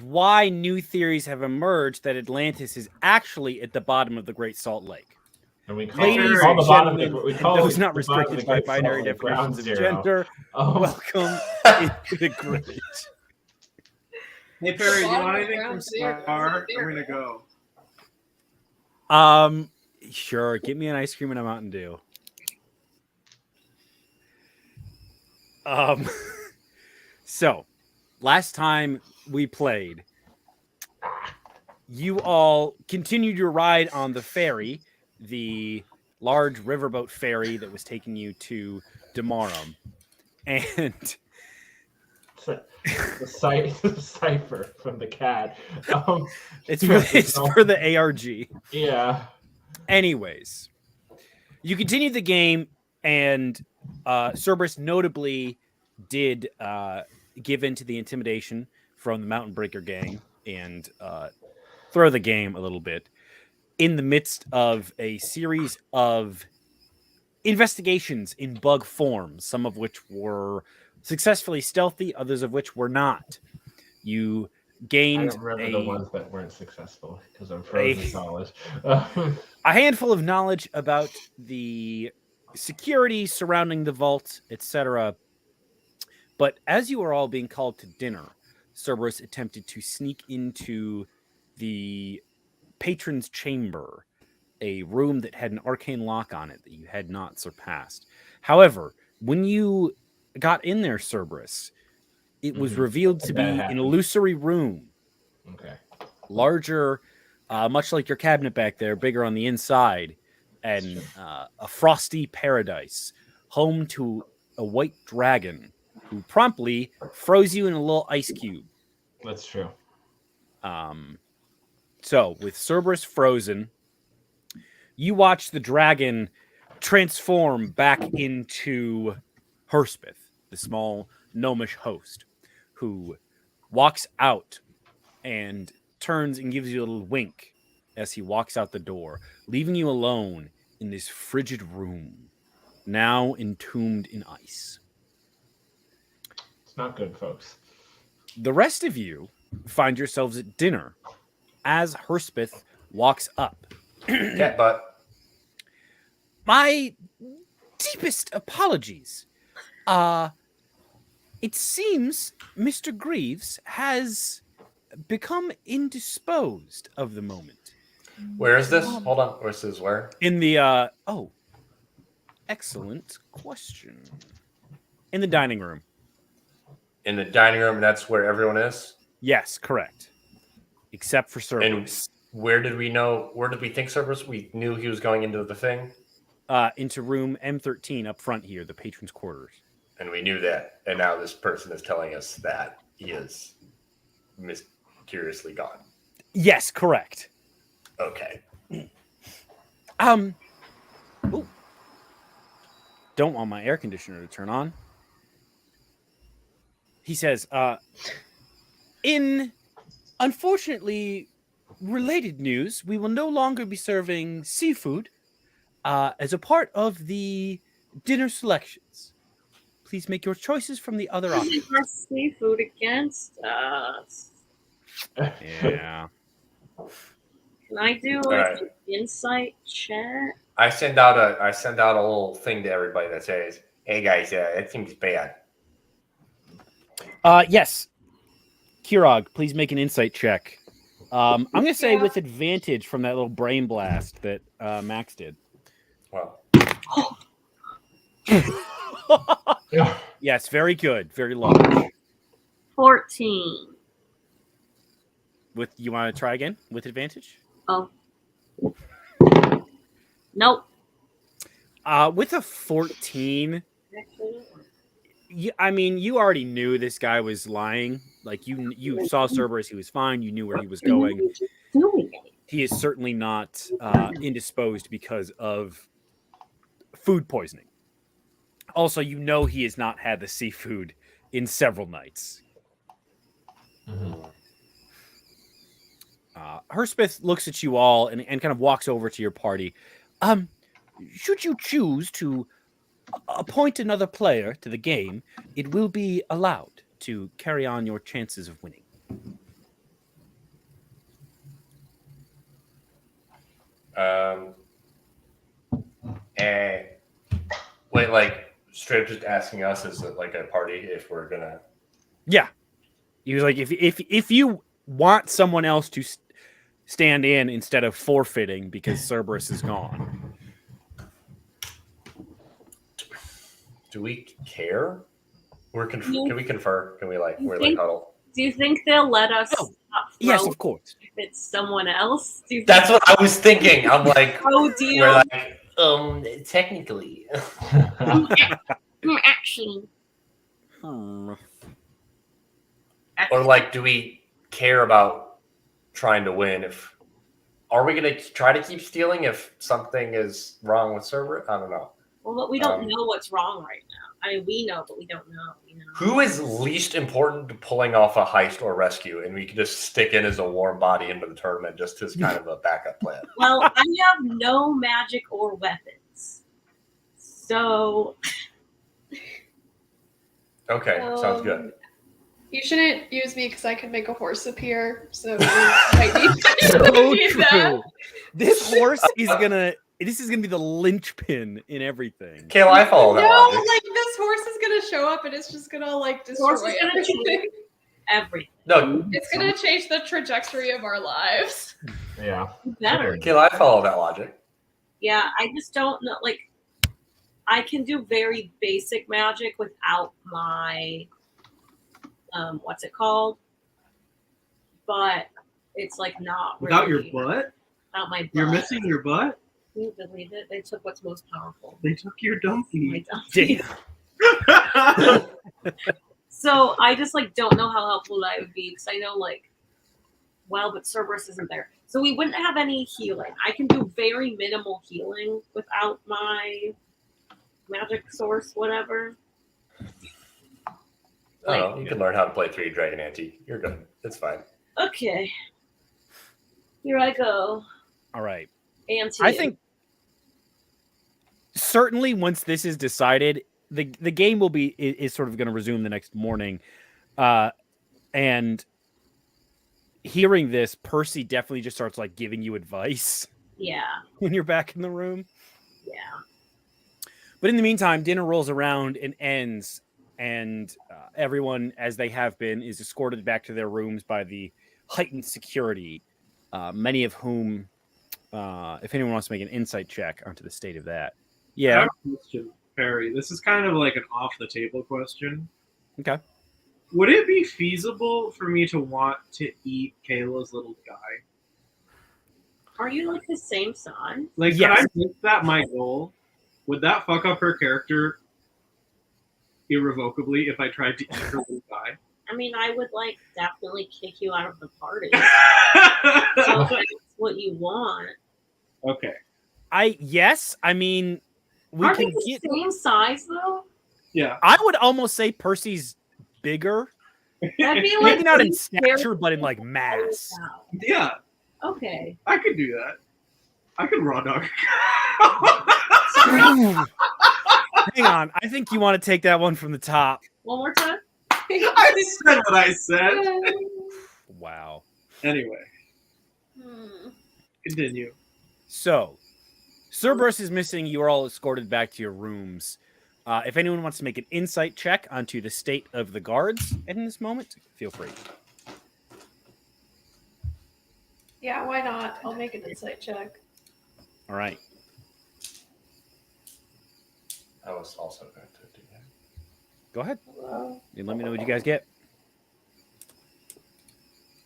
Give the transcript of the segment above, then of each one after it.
Why new theories have emerged that Atlantis is actually at the bottom of the Great Salt Lake. And we call Ladies it, and gentlemen, we and call those it not the bottom of restricted the by Great Salt binary Lake, definitions of ground zero. gender, welcome into the great. Hey Perry, do you want anything from Star? I'm gonna go. Sure. Get me an ice cream and a Mountain Dew. So last time we played, you all continued your ride on the ferry, the large riverboat ferry that was taking you to Demarum, and the cipher from the cat. It's for the ARG. Yeah. Anyways, you continued the game, and Cerberus notably did give in to the intimidation from the Mountain Breaker gang and throw the game a little bit in the midst of a series of investigations in bug form, some of which were successfully stealthy, others of which were not. You gained I don't remember the ones that weren't successful because I'm frozen solid. A handful of knowledge about the security surrounding the vault, etc. But as you were all being called to dinner, Cerberus attempted to sneak into the patron's chamber, a room that had an arcane lock on it that you had not surpassed. However, when you got in there, Cerberus, it was revealed to be an illusory room. Okay. Larger, much like your cabinet back there, bigger on the inside, and a frosty paradise, home to a white dragon who promptly froze you in a little ice cube. That's true. So, with Cerberus frozen, you watch the dragon transform back into Herspeth, the small gnomish host, who walks out and turns and gives you a little wink as he walks out the door, leaving you alone in this frigid room, now entombed in ice. It's not good, folks. The rest of you find yourselves at dinner as Herspeth walks up. Cat butt. My deepest apologies. It seems Mr. Greaves has become indisposed of the moment. Where is this? Hold on. This is where? In the excellent question. In the dining room. In the dining room, that's where everyone is? Yes, correct. Except for Cerberus. And where did we think Cerberus? We knew he was going into the thing? Into room M13 up front here, the patron's quarters. And we knew that. And now this person is telling us that he is mysteriously gone. Yes, correct. Okay. Ooh. Don't want my air conditioner to turn on. He says, in unfortunately related news, we will no longer be serving seafood as a part of the dinner selections. Please make your choices from the other options. Seafood against us. Yeah. Can I do Alright. an insight check? I send out a little thing to everybody that says, "Hey guys, that seems bad." Yes. Kirog, please make an insight check. I'm gonna say with advantage from that little brain blast that Max did. Well, Yeah. Yes, very good, very large. 14. With you want to try again with advantage? Oh. Nope. With a 14, Actually, I mean, you already knew this guy was lying. Like you saw Cerberus, he was fine. You knew where he was going. doing it. He is certainly not indisposed because of food poisoning. Also, you know he has not had the seafood in several nights. Mhm. Herspeth looks at you all and kind of walks over to your party. Should you choose to appoint another player to the game, it will be allowed to carry on your chances of winning. Wait, like straight up just asking us as like a party if we're gonna. Yeah, he was like, if you want someone else to stand in instead of forfeiting because Cerberus is gone. Do we care? Can we confer? Can we we're think- huddle? Do you think they'll let us Oh, not Yes, throw of course. if it's someone else? Do you think That's what I was thinking. I'm like, throw deal? we're like, technically. Actually, Hmm. Or like, do we care about trying to win? Are we gonna try to keep stealing if something is wrong with server? I don't know. well, but we don't know what's wrong right now. I mean, we know, but we don't know. You know. Who is least important to pulling off a heist or rescue, and we can just stick in as a warm body into the tournament just as kind of a backup plan? Well, I have no magic or weapons, so Okay, sounds good. You shouldn't use me because I can make a horse appear. So you might need So need that. true. This horse is gonna. This is gonna be the linchpin in everything. Kayla, I follow No, that logic. like this horse is gonna show up and it's just gonna like destroy horse is gonna everything. everything No, It's gonna change the trajectory of our lives. Yeah. better. Kayla, I follow that logic. Yeah, I just don't know. Like, I can do very basic magic without my what's it called? But it's like not Without your really butt? without my butt. You're missing your butt? Can you believe it? They took what's most powerful. They took your My donkey. donkey. Damn. So I just like don't know how helpful that would be because I know but Cerberus isn't there, so we wouldn't have any healing. I can do very minimal healing without my magic source, whatever. I don't know. You can learn how to play 3 Dragon Ante. You're good. It's fine. Okay, here I go. All right. Auntie. I think certainly once this is decided, the game will be is sort of going to resume the next morning, and hearing this, Percy definitely just starts like giving you advice Yeah. when you're back in the room. Yeah. But in the meantime, dinner rolls around and ends, and everyone, as they have been, is escorted back to their rooms by the heightened security. Many of whom, if anyone wants to make an insight check onto the state of that, I yeah. have a question, Perry. This is kind of like an off-the-table question. Okay. Would it be feasible for me to want to eat Kayla's little guy? Are you like the same size? Like, Yes. could I make that my goal? Would that fuck up her character irrevocably if I tried to eat her little guy? I mean, I would like definitely kick you out of the party. So if that's what you want. Okay. Yes. I mean, we Are can they the get. same size though? Yeah. I would almost say Percy's bigger. That'd be like Maybe not in really stature, but in like mass. Yeah, Okay. I could do that. I could raw dog. Hang on. I think you want to take that one from the top. One more time. I said what I said. Wow. Anyway. Continue. So, Cerberus is missing. You are all escorted back to your rooms. If anyone wants to make an insight check onto the state of the guards in this moment, feel free. Yeah, why not? I'll make an insight check. All right. I was also going to do that. Go ahead. Hello. And let me know what you guys get.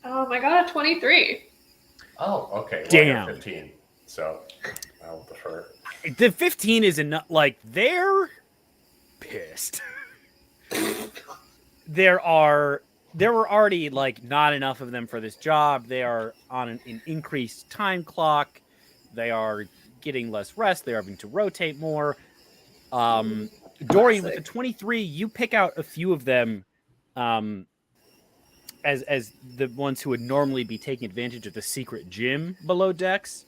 I got a 23. Oh, okay. Well, I Damn. got 15. So I'll defer. The 15 is enough. Like, they're pissed. There were already like not enough of them for this job. They are on an increased time clock. They are getting less rest. They're having to rotate more. Dorian, with the 23, you pick out a few of them as the ones who would normally be taking advantage of the secret gym below decks,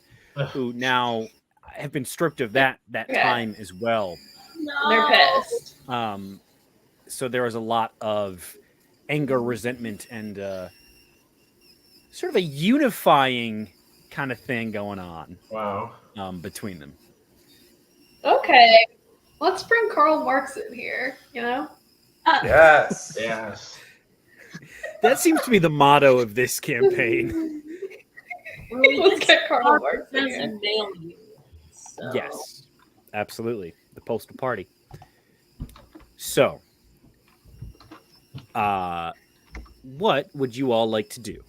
who now have been stripped of that Okay. time as well. No. They're pissed. So there was a lot of anger, resentment, and sort of a unifying kind of thing going on Wow. between them. Okay. Let's bring Karl Marx in here, you know? Yes. Yes. That seems to be the motto of this campaign. Let's get Karl Marx in here. Doesn't nail you. So. Yes, absolutely. The postal party. So, what would you all like to do?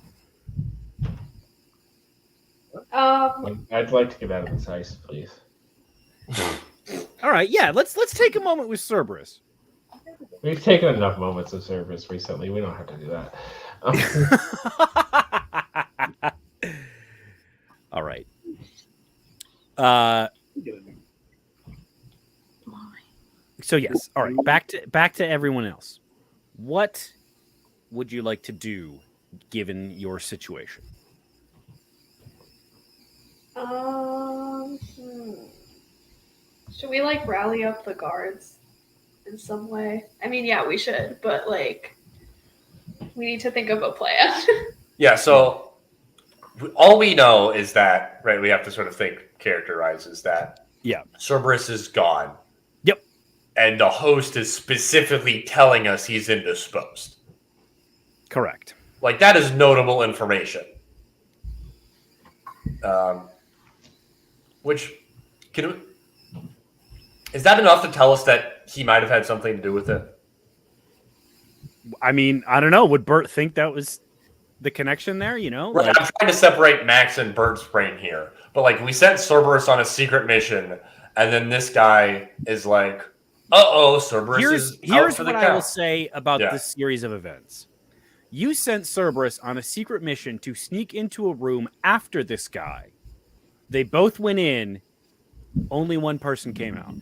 I'd like to get out of this heist, please. All right, yeah, let's take a moment with Cerberus. We've taken enough moments of service recently. We don't have to do that. All right. So yes, all right. Back to everyone else. What would you like to do given your situation? Should we like rally up the guards in some way? I mean, yeah, we should, but like, we need to think of a plan. Yeah, so all we know is that, right, we have to sort of characterize is that Cerberus is gone. Yep. And the host is specifically telling us he's indisposed. Correct. Like, that is notable information. Is that enough to tell us that he might have had something to do with it? I mean, I don't know. Would Bert think that was the connection there? You know, Right, like, I'm trying to separate Max and Bert's brain here. But, like, we sent Cerberus on a secret mission, and then this guy is like, uh-oh, Cerberus is out here's for the what count. I will say about this series of events. You sent Cerberus on a secret mission to sneak into a room after this guy. They both went in. Only one person came out.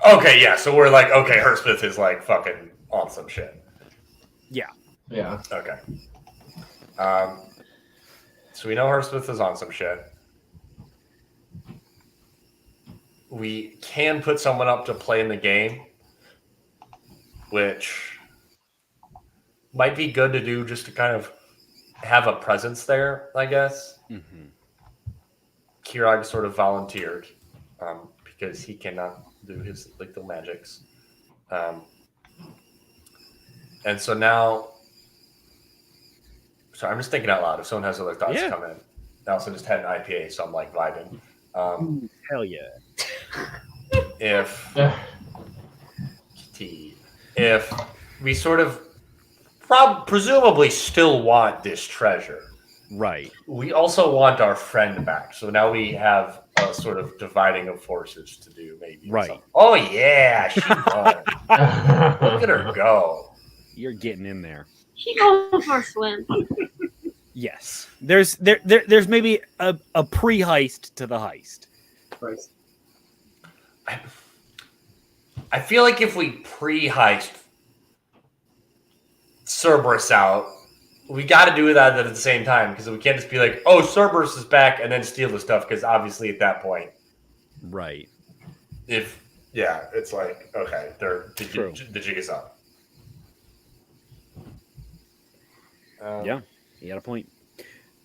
Okay, yeah. So we're like, okay, Hersmith is like fucking on some shit. Yeah. Yeah. Okay. So we know Hersmith is on some shit. We can put someone up to play in the game, which might be good to do just to kind of have a presence there, I guess. Mm-hmm. Kirag sort of volunteered because he cannot do his lethal magics. And so now, sorry, I'm just thinking out loud. If someone has other thoughts, come in. I also just had an IPA, so I'm like vibing. Hell yeah. If we sort of presumably still want this treasure, right? We also want our friend back. So now we have a sort of dividing of forces to do, maybe. Right. Something. Oh yeah, she won. Look at her go. You're getting in there. She goes for a swim. Yes. There's maybe a pre-heist to the heist. Right. I feel like if we pre-heist Cerberus out, we got to do that at the same time because we can't just be like, "Oh, Cerberus is back," and then steal the stuff. Because obviously, at that point, right? It's like okay, the jig is up. Yeah, you got a point.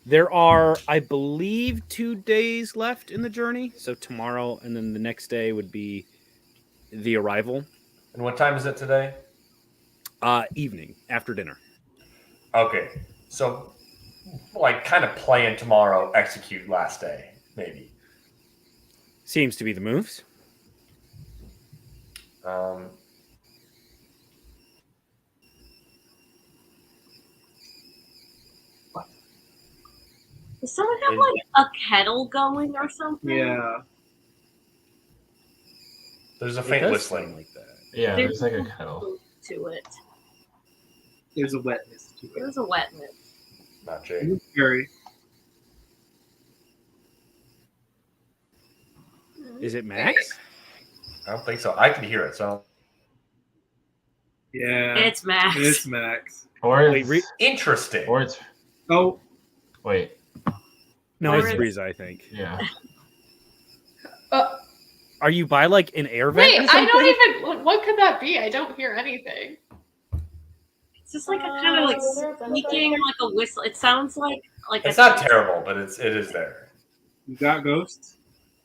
There are, I believe, 2 days left in the journey. So tomorrow and then the next day would be the arrival. And what time is it today? Evening, after dinner. Okay. So, like, kind of plan tomorrow, execute last day, maybe. Seems to be the moves. Does someone have like a kettle going or something? Yeah. There's a It faint does whistling. sound like that. Yeah, there's like a kettle. To it. There's a wetness to it. There's a wetness. Not Jay. It's scary. Is it Max? I don't think so. I can hear it. So Yeah. It's Max. It's Max. Or Wait, it's, interesting. or it's Oh, wait, No, Or it's is- Breeza, I think. yeah. Are you by like an air vent? Wait, or I something? don't even. What could that be? I don't hear anything. It's just like a kind of like squeaking, like a whistle. It sounds like It's a not terrible, but it is there. you got ghosts?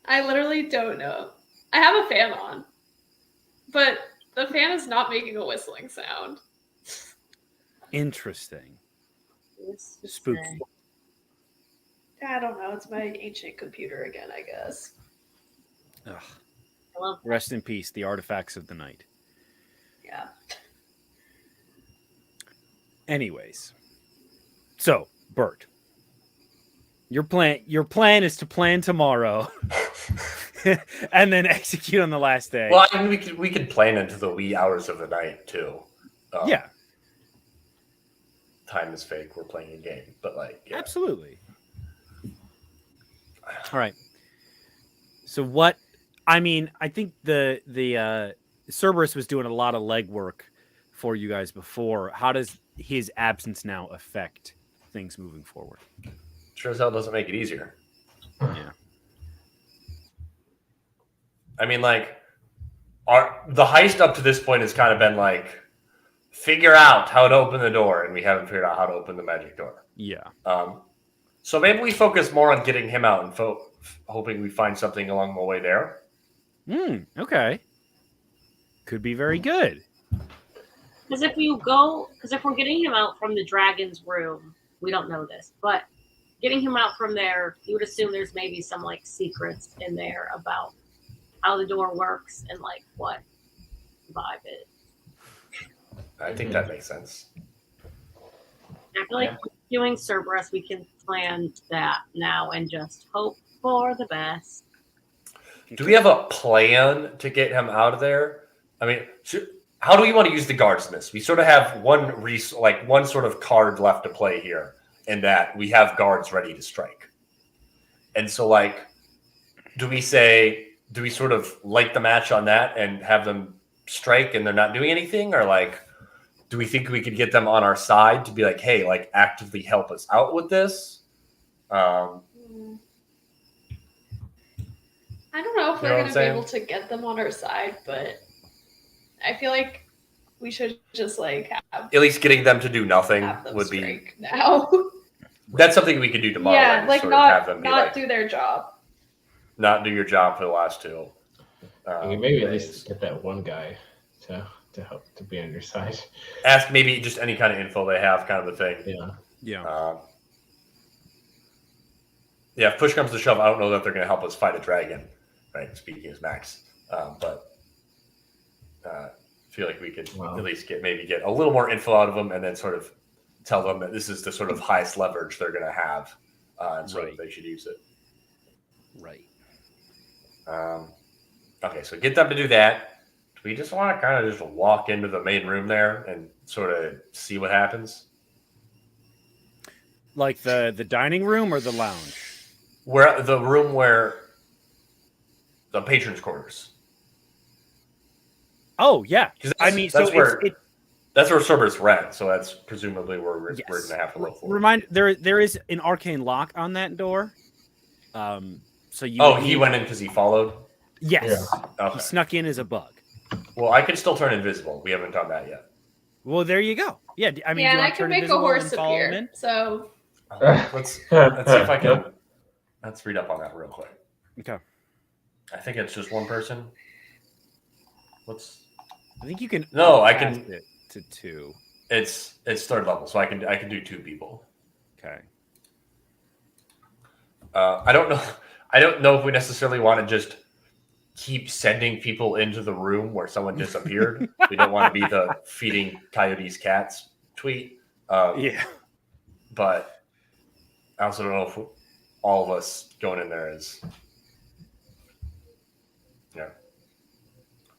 I literally don't know. I have a fan on, but the fan is not making a whistling sound. Interesting. It's just Spooky. I don't know. It's my ancient computer again, I guess. Ugh. I love Rest in peace, the artifacts of the night. Yeah. Anyways, so Bert, your plan is to plan tomorrow, and then execute on the last day. Well, I mean, we could plan into the wee hours of the night too. Yeah, Time is fake. We're playing a game, but like, yeah. absolutely. All right. So what? I mean, I think the Cerberus was doing a lot of legwork for you guys before. How does his absence now affect things moving forward? Sure as hell doesn't make it easier. Yeah. I mean, like, the heist up to this point has kind of been like, figure out how to open the door, and we haven't figured out how to open the magic door. Yeah. So maybe we focus more on getting him out and hoping we find something along the way there. Okay. Could be very good. because if we're getting him out from the dragon's room, we don't know this, but getting him out from there, you would assume there's maybe some like secrets in there about how the door works and like what vibe it. I think that makes sense. I feel like doing Cerberus, we can plan that now and just hope for the best. Do we have a plan to get him out of there? I mean, how do we want to use the guards in this? We sort of have one sort of card left to play here, in that we have guards ready to strike. And so, like, do we sort of light the match on that and have them strike and they're not doing anything? Or, like, do we think we could get them on our side to be like, hey, like, actively help us out with this? I don't know if You we're know what going I'm to be saying? able to get them on our side, but I feel like we should just like have At least getting them to do nothing them would be. strike now. That's something we could do tomorrow. Yeah, and like sort of have not them be not like, do their job. not do your job for the last two. Maybe at days. least get that one guy to help to be on your side. Ask maybe just any kind of info they have, kind of a thing. Yeah. Yeah. Yeah, if push comes to shove, I don't know that they're going to help us fight a dragon, right? Speaking as Max, but I feel like we could Wow. at least get a little more info out of them, and then sort of tell them that this is the sort of highest leverage they're going to have, and so Right. they should use it. Right. Okay, so get them to do that. Do we just want to kind of just walk into the main room there and sort of see what happens? Like the dining room or the lounge? Where the room where the patrons' quarters. Oh yeah. 'Cause I that's- mean, that's so where it's that's where Cerberus rent, so that's presumably where we're Yes. going to have to look for. Remind there is an arcane lock on that door. So you. Oh, would he need- went in because he followed. Yes. Okay. He snuck in as a bug. Well, I can still turn invisible. We haven't done that yet. Well, there you go. Yeah. I mean, yeah, do you and I want to can turn make a invisible horse and follow him appear. in? So Let's see if I can. Let's read up on that real quick. Okay. I think it's just one person. I think you can. No, I cast can. it to 2. It's third level, so I can do 2 people. Okay. I don't know. I don't know if we necessarily want to just keep sending people into the room where someone disappeared. We don't want to be the feeding coyotes cats tweet. Yeah. But I also don't know if all of us going in there is. Yeah.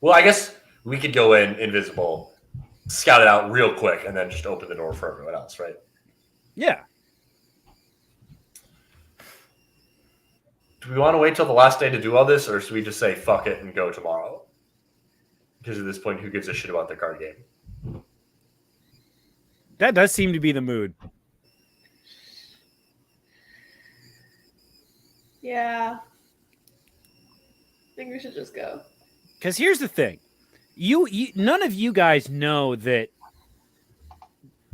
Well, I guess we could go in invisible, scout it out real quick, and then just open the door for everyone else, right? Yeah. Do we want to wait till the last day to do all this, or should we just say fuck it and go tomorrow? Because at this point, who gives a shit about the card game? That does seem to be the mood. Yeah. I think we should just go. Because here's the thing. You none of you guys know that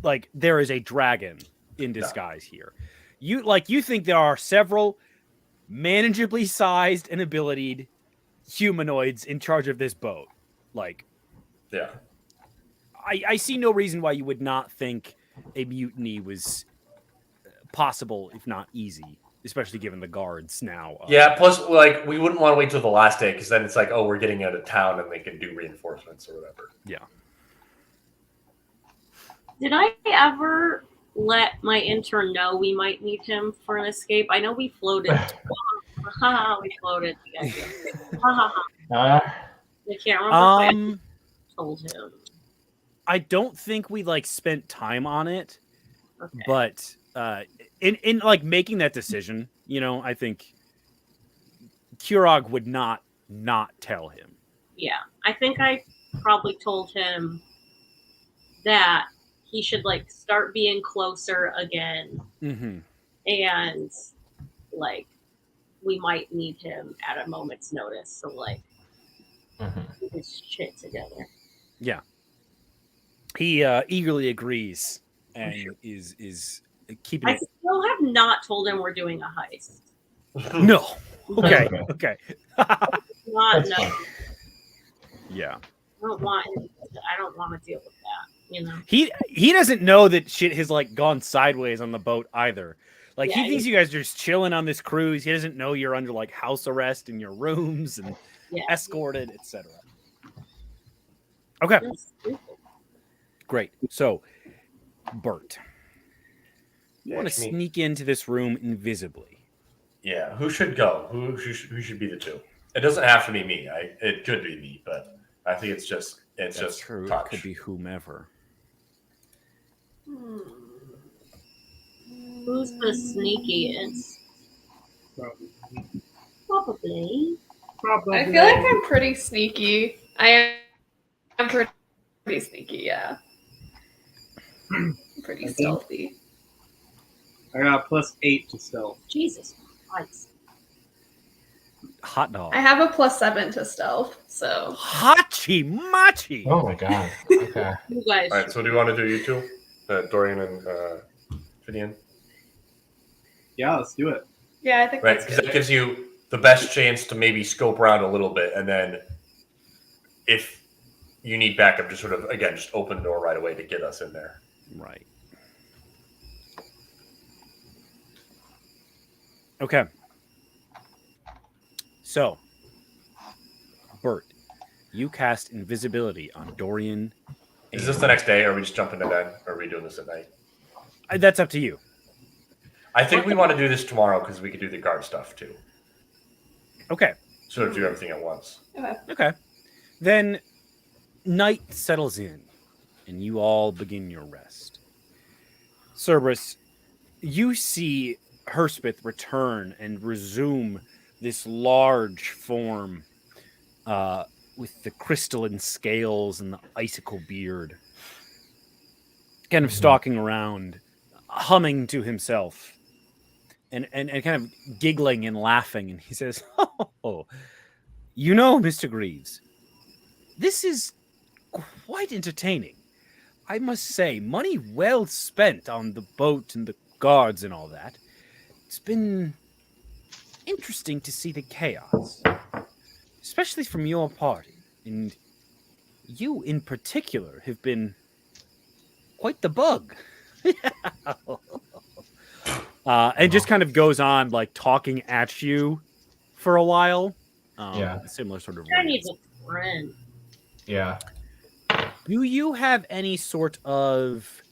like there is a dragon in disguise here. You think there are several manageably sized and abilitied humanoids in charge of this boat. Like, Yeah. I see no reason why you would not think a mutiny was possible, if not easy, especially given the guards now. Yeah, plus, like, we wouldn't want to wait till the last day, because then it's like, oh, we're getting out of town and they can do reinforcements or whatever. Yeah. Did I ever let my intern know we might need him for an escape? I know we floated. We floated. I can't remember if I told him. I don't think we like spent time on it, Okay. but in like making that decision, you know, I think Kurog would not tell him. Yeah, I think I probably told him that he should like start being closer again, and like we might need him at a moment's notice. So like get his shit together. Yeah. He eagerly agrees and is keeping I it. still have not told him we're doing a heist. No. Okay. Okay. Not That's no. fine. Yeah. I don't want to deal with that. You know. He doesn't know that shit has like gone sideways on the boat either. Like Yeah, he thinks you guys are just chilling on this cruise. He doesn't know you're under like house arrest in your rooms and escorted, etc. Okay. That's stupid. Great. So, Bert, you want to sneak into this room invisibly. Yeah, who should go? Who should be the 2? It doesn't have to be me. It could be me, but I think it's just True. Touch. It could be whomever. Who's the sneakiest? Probably. I feel like I'm pretty sneaky. I am pretty sneaky, yeah. I'm pretty stealthy. I got +8 to stealth. Jesus Christ. Hot dog. I have a +7 to stealth, so. Hachi machi. Oh my god. Okay. You guys. All right, so do you want to do you 2? Dorian and Finian? Yeah, let's do it. Yeah, I think Right, that's because good. that gives you the best chance to maybe scope around a little bit, and then if you need backup, just sort of, again, just open the door right away to get us in there. Right. Okay. So, Bert, you cast invisibility on Dorian. Is this the next day, or are we just jumping to bed, or are we doing this at night? That's up to you. I think we want to do this tomorrow because we could do the guard stuff too. Okay. Sort of do everything at once. Okay. Then night settles in, and you all begin your rest. Cerberus, you see Herspeth return and resume this large form with the crystalline scales and the icicle beard, kind of stalking around, humming to himself, and kind of giggling and laughing. And he says, "Oh, you know, Mr. Greaves, this is quite entertaining. I must say, money well spent on the boat and the guards and all that, it's been interesting to see the chaos, especially from your party. And you in particular have been quite the bug. And just kind of goes on like talking at you for a while. Yeah. Similar sort of I rant. need a friend. Yeah. Do you have any sort of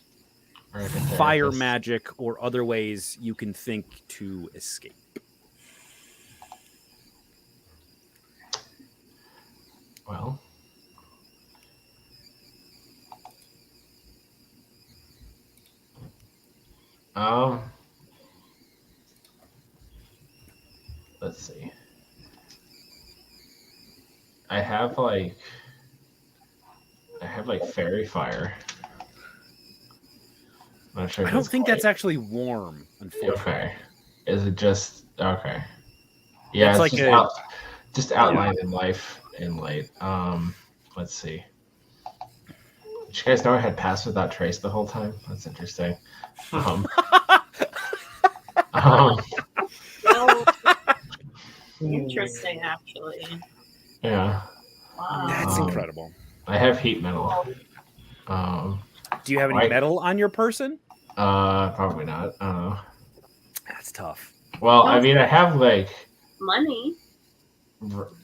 Or like a fire therapist. magic or other ways you can think to escape? Well. Let's see. I have like fairy fire. I'm not sure. I don't think that's actually warm, unfortunately. Okay. Is it just okay? Yeah, It's it's like just outlined in life in light. Let's see. Did you guys know I had Pass Without Trace the whole time? That's interesting. Um, Oh, interesting, actually. yeah. Wow. That's Um, incredible. I have heat metal. Do you have any right. metal on your person? Probably not. I don't know. That's tough. Well, I mean, I have like, Money.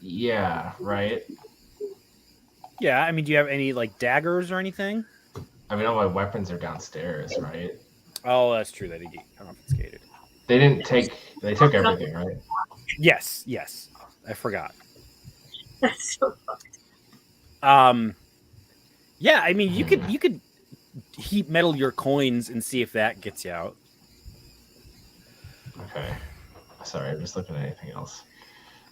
yeah, right. Yeah, I mean, do you have any like daggers or anything? I mean, all my weapons are downstairs, right? Oh, that's true. They did get confiscated. They didn't take. They took everything, right? Yes, I forgot. That's so fucked. Yeah, I mean, you could heat metal your coins and see if that gets you out. Okay. Sorry, I'm just looking at anything else.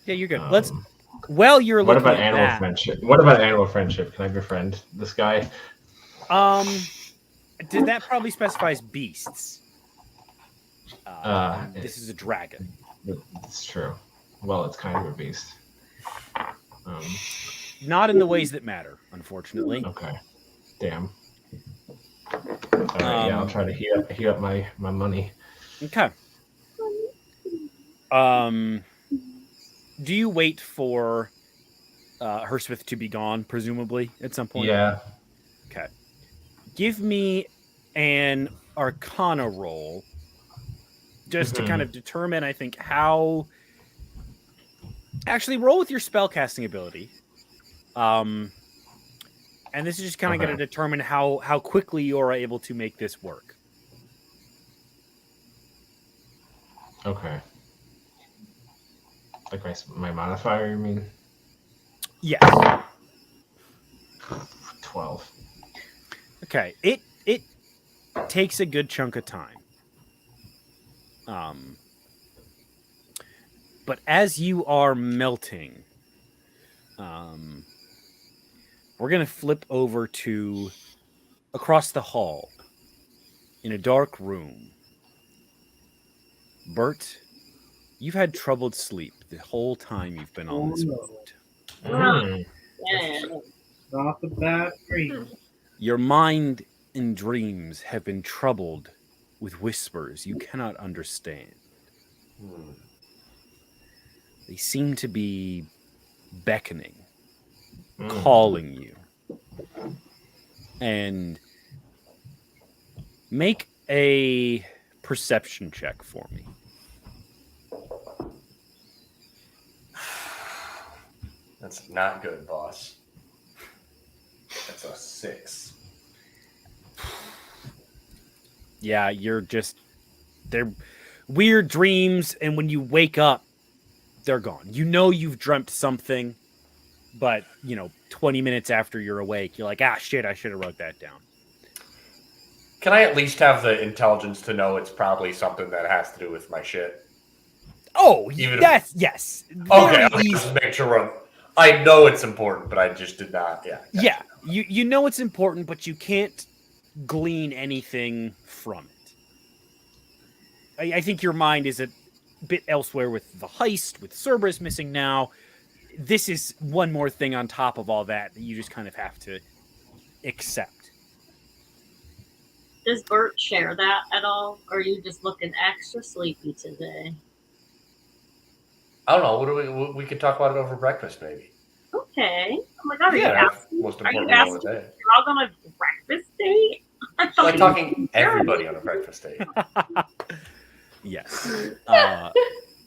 Yeah, you're good. Um, Well, you're What looking about at animal that. friendship? What about animal friendship? Can I befriend this guy? Did that probably specifies beasts? Uh, This is a dragon. It's true. Well, it's kind of a beast. Not in the ways that matter, unfortunately. Okay. Damn. All right, yeah, I'll try to heat up my money. Okay. Do you wait for Hersmith to be gone, presumably, at some point? Yeah. Okay. Give me an Arcana roll just to kind of determine, I think, how... Actually, roll with your spellcasting ability. And this is just kind of going to determine how quickly you are able to make this work. Okay. Like my modifier, you mean? Yes. 12. Okay. It takes a good chunk of time. But as you are melting, we're going to flip over to across the hall in a dark room. Bert, you've had troubled sleep the whole time you've been on this boat. Yeah. Not the bad dream. Your mind and dreams have been troubled with whispers you cannot understand. They seem to be beckoning, calling you. And make a perception check for me. That's not good, boss. That's a 6. Yeah, they're weird dreams, and when you wake up, they're gone. You know you've dreamt something, but 20 minutes after you're awake, you're like, shit, I should have wrote that down. Can I at least have the intelligence to know it's probably something that has to do with my shit? Oh, yes. Okay, Very I'll easy. just make sure I know it's important, but I just did not. Yeah. Yeah, you know it's important, but you can't glean anything from it. I think your mind is a bit elsewhere with the heist, with Cerberus missing now. This is one more thing on top of all that you just kind of have to accept. Does Bert share that at all? Or are you just looking extra sleepy today? I don't know. What we could talk about it over breakfast, maybe. Okay. Oh my god, Yeah. Most are you important meal of asking the day. Frog on a breakfast date? I It's like thought talking everybody on a breakfast date. Yes.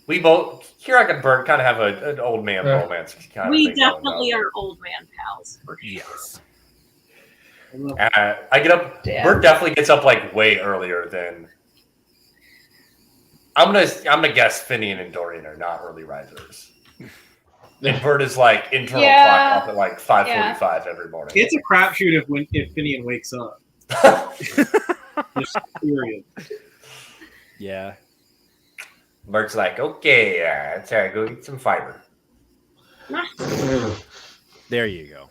We both, Kirok and Bert, kind of have an old man romance kind of we thing going on. definitely are old man pals for sure. Yes. I get up. Damn. Bert definitely gets up like way earlier than. I'm gonna guess Finian and Dorian are not early risers. And Bert is like internal clock up at like 5:45 every morning. It's a crapshoot if Finian wakes up. Just period. Yeah. Bert's like, okay, it's all right. Go eat some fiber. There you go.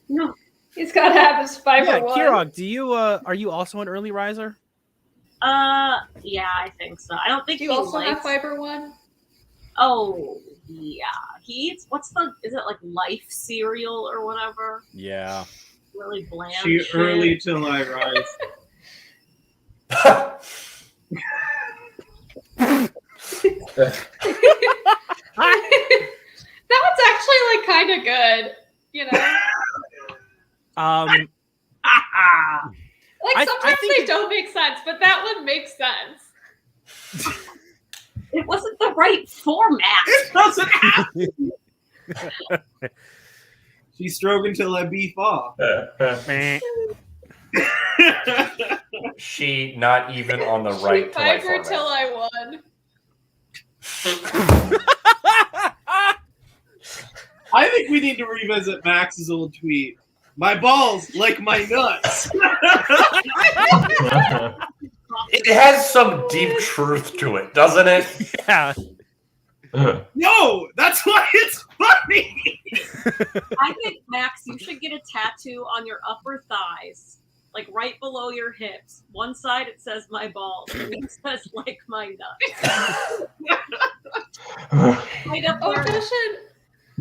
No. He's got to have his fiber Yeah, one. Kirog, do you are you also an early riser? Yeah, I think so. I don't think Do you he also likes... have fiber one? Oh, yeah. He eats, is it like Life cereal or whatever? Yeah. Really bland She shit. early till I rise. That one's actually like kind of good, you know. Um Like I sometimes think they don't make sense, but that one makes sense. It wasn't the right format. It doesn't happen. She's stroking till I beef off. meh. She not even on the right to life Fiber format. till I won. I think we need to revisit Max's old tweet. My balls like my nuts. It has some deep truth to it, doesn't it? Yeah. No, that's why it's funny. I think, Max, you should get a tattoo on your upper thighs, like right below your hips. One side it says my balls, and it says like my nuts. Right up Oh, there, that should.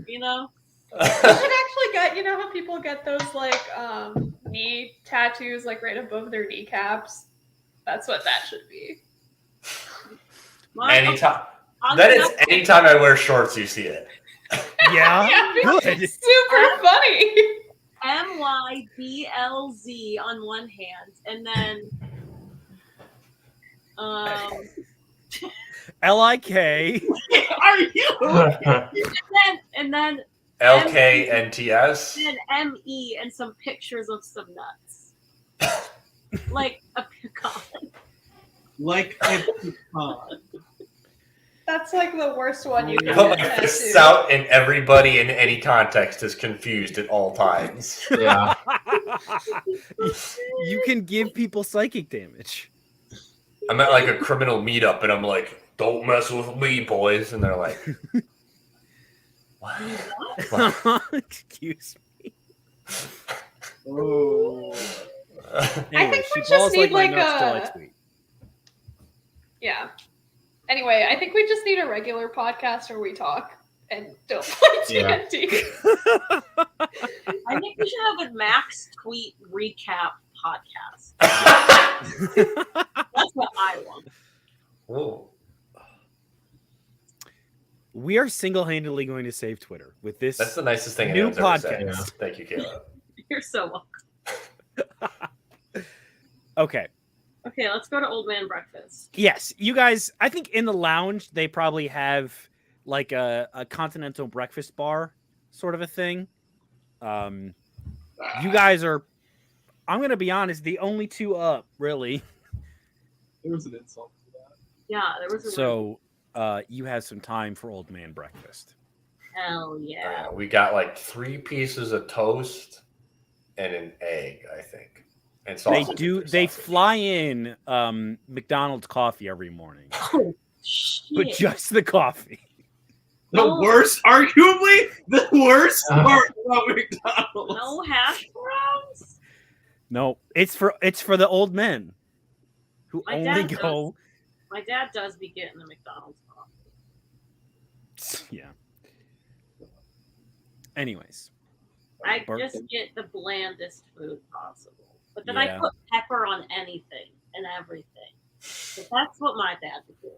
you know? You should actually get, you know how people get those like knee tattoos like right above their kneecaps? That's what that should be. Anytime. On Then the it's nuts- anytime I wear shorts, you see it. Yeah. Yeah, Good. super funny. MYBLZ on one hand, and then LIK. Are you? and then LKNTS. ME and some pictures of some nuts. Like a pecan. Like a pecan. That's like the worst one you can Put get this tattooed. out, and everybody in any context is confused at all times. Yeah. You can give people psychic damage. I'm at like a criminal meetup, and I'm like, "Don't mess with me, boys," and they're like, "What?" Excuse me. Oh. Anyway, think we she just balls need, like like, my nuts till I a- tweet. Yeah. Anyway, I think we just need a regular podcast where we talk and don't play Yeah. TNT. I think we should have a Max tweet recap podcast. That's what I want. Ooh. We are single-handedly going to save Twitter with this That's the nicest thing new anyone's ever said. podcast. Thank you, Kayla. You're so welcome. Okay. Okay, let's go to Old Man Breakfast. Yes, you guys, I think in the lounge they probably have like a continental breakfast bar sort of a thing. You guys are, I'm going to be honest, the only two up, really. There was an insult to that. Yeah, there was a So you have some time for Old Man Breakfast. hell yeah. We got like 3 pieces of toast and an egg, I think. And They sausage. do. They fly in McDonald's coffee every morning, Oh, shit. but just the coffee. No. Arguably, the worst part about McDonald's. No hash browns? No, it's for the old men who My only dad go. My dad does be getting the McDonald's coffee. Yeah. Anyways, I Bert? just get the blandest food possible. But then Yeah. I put pepper on anything and everything. So that's what my dad would do.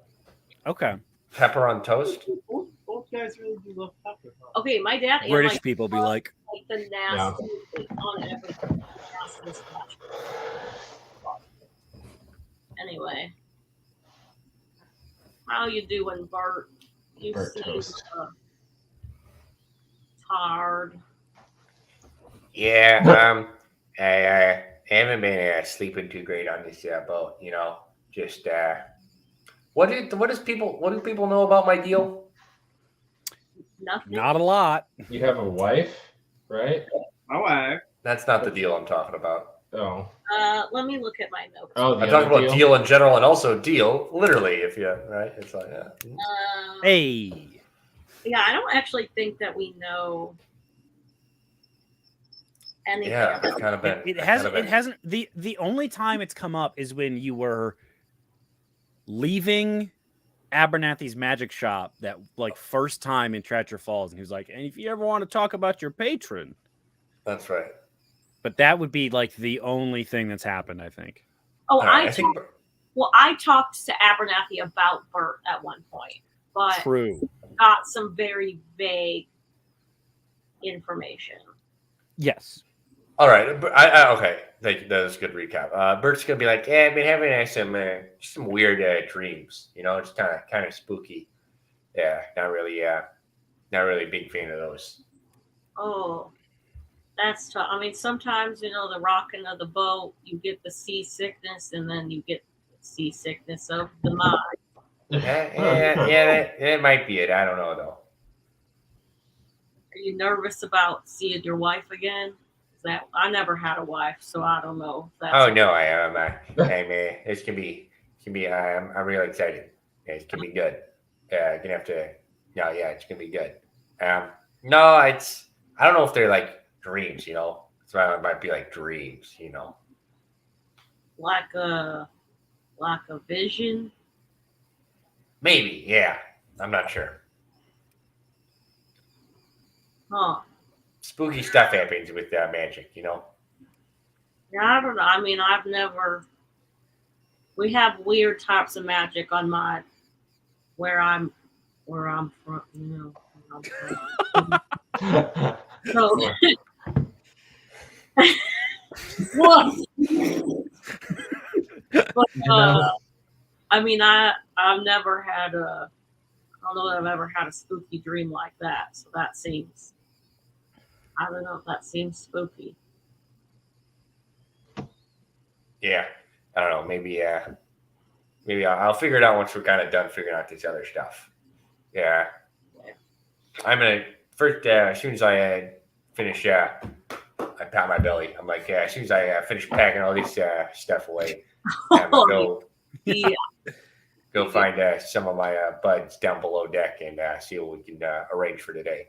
Okay. Pepper on toast. Both guys really do love pepper. Huh? Okay, my dad and British like people be like, the nastiest thing on everything. Nastiest much. Anyway, how you doing, Bert? You Bert seem toast. tired. Yeah, I haven't been sleeping too great on this boat. You know, just What do people know about my deal? Nothing. not a lot. You have a wife, right? My wife. That's not the deal I'm talking about. Oh. Let me look at my notes. Oh, the I'm talking other about deal in general and also deal literally. If you right, it's like Hey. Yeah, I don't actually think that we know anything yeah, about it's kind of been. It it's hasn't. kind It of hasn't. The only time it's come up is when you were leaving Abernathy's magic shop that like first time in Treacher Falls, and he was like, "And if you ever want to talk about your patron," That's right. but that would be like the only thing that's happened, I think. Oh, All right, I think I talked to Abernathy about Bert at one point, but True. got some very vague information. Yes. all right. But okay. Thank you. That was a good recap. Bert's gonna be like, yeah, I've been having some weird dreams. You know, it's kind of spooky. Yeah, not really a big fan of those. Oh, that's tough. I mean, sometimes, the rocking of the boat, you get the seasickness, and then you get the seasickness of the mind. Yeah, that might be it. I don't know though. Are you nervous about seeing your wife again? I never had a wife, so I don't know. If that's Oh no, I am. It's gonna be. I'm really excited. Yeah, it's gonna be good. Gonna have to. No, yeah, it's gonna be good. No, it's. I don't know if they're like dreams. You know, so it might be like dreams. You know. like a vision. Maybe. Yeah. I'm not sure. Huh. Spooky stuff happens with magic. You know. Yeah, I don't know. I mean, we have weird types of magic on where I'm from, where I'm from. So, what? But, I mean, I've never had I don't know that I've ever had a spooky dream like that. So that seems, I don't know if that seems spooky. Yeah. I don't know. Maybe. Maybe I'll figure it out once we're kind of done figuring out this other stuff. Yeah. I'm gonna first as soon as I finish. I pat my belly. I'm like, as soon as I finish packing all this stuff away, I'm gonna go Yeah. go find some of my buds down below deck and see what we can arrange for today.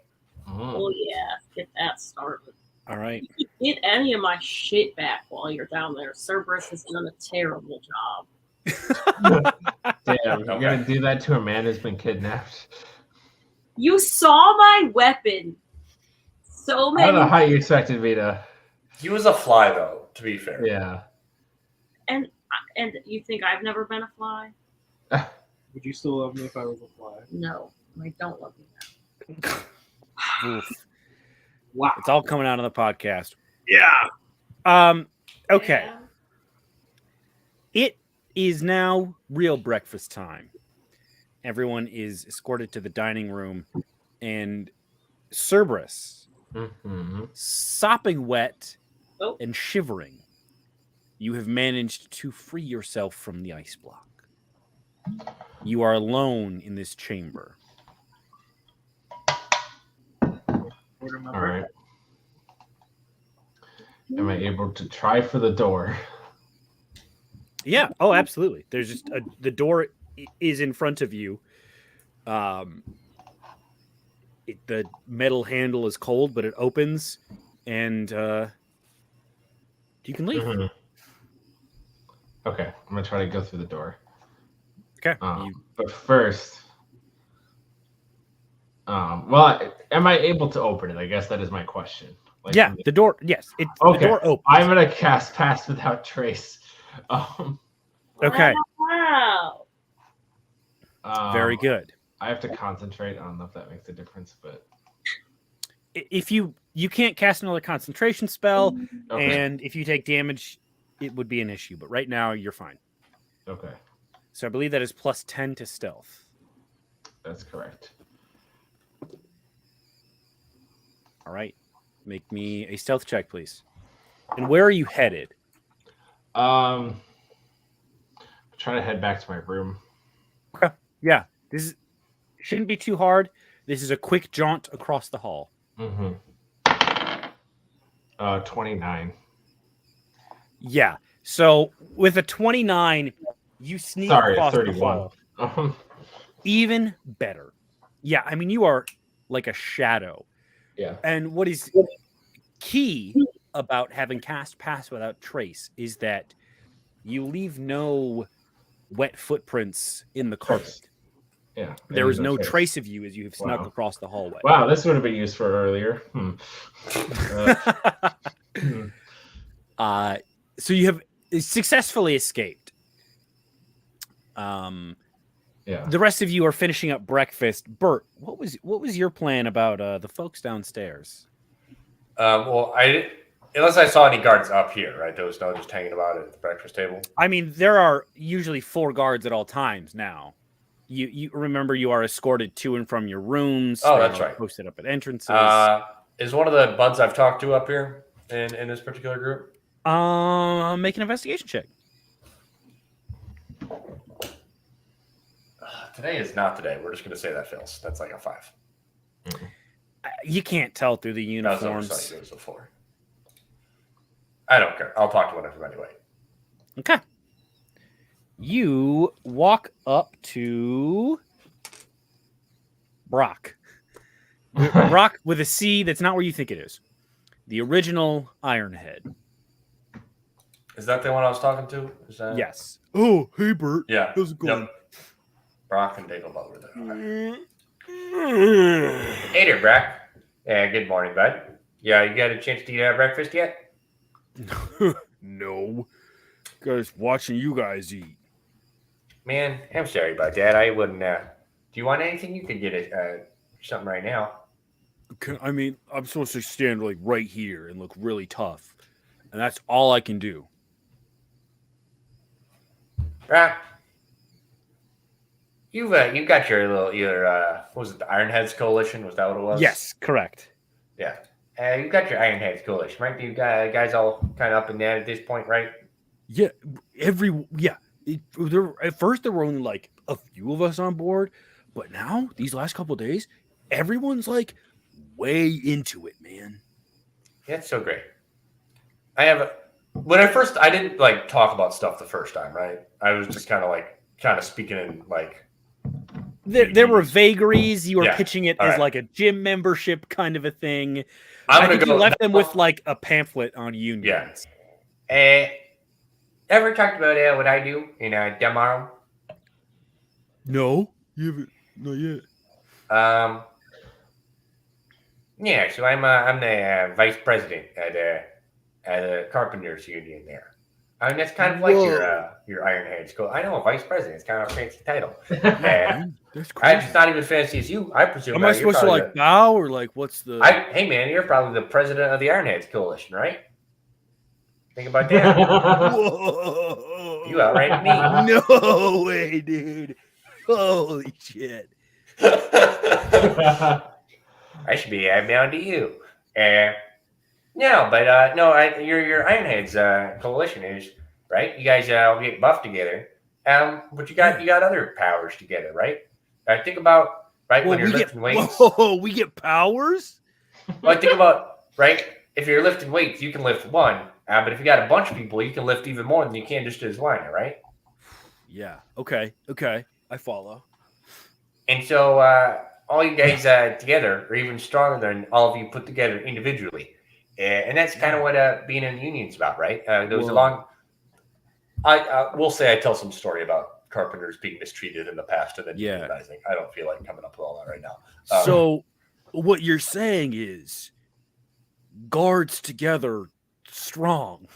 Oh yeah, get that started. All right. Get any of my shit back while you're down there. Cerberus has done a terrible job. Damn, you're gonna do that to a man who's been kidnapped. You saw my weapon. So I don't know many. how you expected me to. He was a fly, though. To be fair. Yeah. And you think I've never been a fly? Would you still love me if I was a fly? No, I don't love you now. Oof. Wow. It's all coming out on the podcast. Yeah. Okay. Yeah. It is now real breakfast time. Everyone is escorted to the dining room, and Cerberus, sopping wet and shivering, you have managed to free yourself from the ice block. You are alone in this chamber. All right. Am I able to try for the door? Yeah. Oh, absolutely. There's just the door is in front of you. The metal handle is cold, but it opens, and you can leave. Mm-hmm. Okay, I'm gonna try to go through the door. Okay. But first, well, am I able to open it? I guess that is my question. Like Yeah, from the- the door. Yes, the Okay. door opens. I'm gonna cast Pass Without Trace. Okay. Wow. Very good. I have to concentrate. I don't know if that makes a difference, but If you can't cast another concentration spell, okay. and if you take damage, it would be an issue. But right now, you're fine. Okay, So I believe that is plus 10 to stealth. that's correct. All right. Make me a stealth check, please. And where are you headed? I'm trying to head back to my room. Yeah, this shouldn't be too hard. This is a quick jaunt across the hall. 29. Yeah. So with a 29, you sneak Sorry, across the 31. hall. Even better. Yeah, I mean, you are like a shadow. Yeah. And what is key about having cast Pass Without Trace is that you leave no wet footprints in the carpet. Yeah. There is no trace of you as you have snuck Wow. across the hallway. Wow, this would have been useful earlier. So you have successfully escaped. Yeah. The rest of you are finishing up breakfast. Bert, what was your plan about the folks downstairs? Well, unless I saw any guards up here, right? There was no just hanging about at the breakfast table. I mean, there are usually 4 guards at all times now. You remember you are escorted to and from your rooms. Oh, that's right. Posted up at entrances. Is one of the buds I've talked to up here in this particular group? Make an investigation check. Today is not today. We're just going to say that fails. That's like a 5. You can't tell through the That was uniforms. oversight. It was a 4. I don't care. I'll talk to one of them anyway. Okay. You walk up to Brock. Brock with a C that's not where you think it is. The original Ironhead. Is that the one I was talking to? Is that... Yes. Oh, hey, Bert. Yeah. How's it going? Yep. Brock and Dagobah were there. Okay. Hey there, Brock. Good morning, bud. Yeah, you got a chance to eat breakfast yet? No. Guys, watching you guys eat. Man, I'm sorry about that. I wouldn't. Do you want anything? You could get something right now. I mean, I'm supposed to stand like right here and look really tough, and that's all I can do. Brock, you've got your what was it, the Ironheads Coalition? Was that what it was? Yes, correct. Yeah. You've got your Ironheads Coalition, right? You guys all kind of up in that at this point, right? Yeah, at first there were only like a few of us on board, but now these last couple of days, everyone's like way into it, man. That's so great. I didn't like talk about stuff the first time, right? I was just kind of speaking in like. There were vagaries. You were Yeah, pitching it all as right. like a gym membership kind of a thing. I'm I gonna think go. you left them with like a pamphlet on unions. Ever talked about what I do in Delmar? No, you haven't. Not yet. Yeah. So I'm the vice president at the carpenters union there. I mean, that's kind of like your Ironhead school. I know, vice president. It's kind of a fancy title. That's crazy. It's not even fancy as you. I presume. Am I supposed to like bow or like what's the? Hey man, you're probably the president of the Ironheads Coalition, right? Think about that. Whoa! You outranked me. No way, dude! Holy shit! I should be down to you. No, but your Ironheads coalition is right. You guys all get buffed together, but you got other powers together, right? Think about when you're lifting weights. Whoa, we get powers. Well, think about if you're lifting weights, you can lift one, but if you got a bunch of people, you can lift even more than you can just as one, right? Yeah. Okay. I follow. And so all you guys together are even stronger than all of you put together individually. And that's kind of what being in the union's about, right? There was a long. I will say I tell some story about carpenters being mistreated in the past and then unionizing. I don't feel like coming up with all that right now. So, what you're saying is, guards together strong.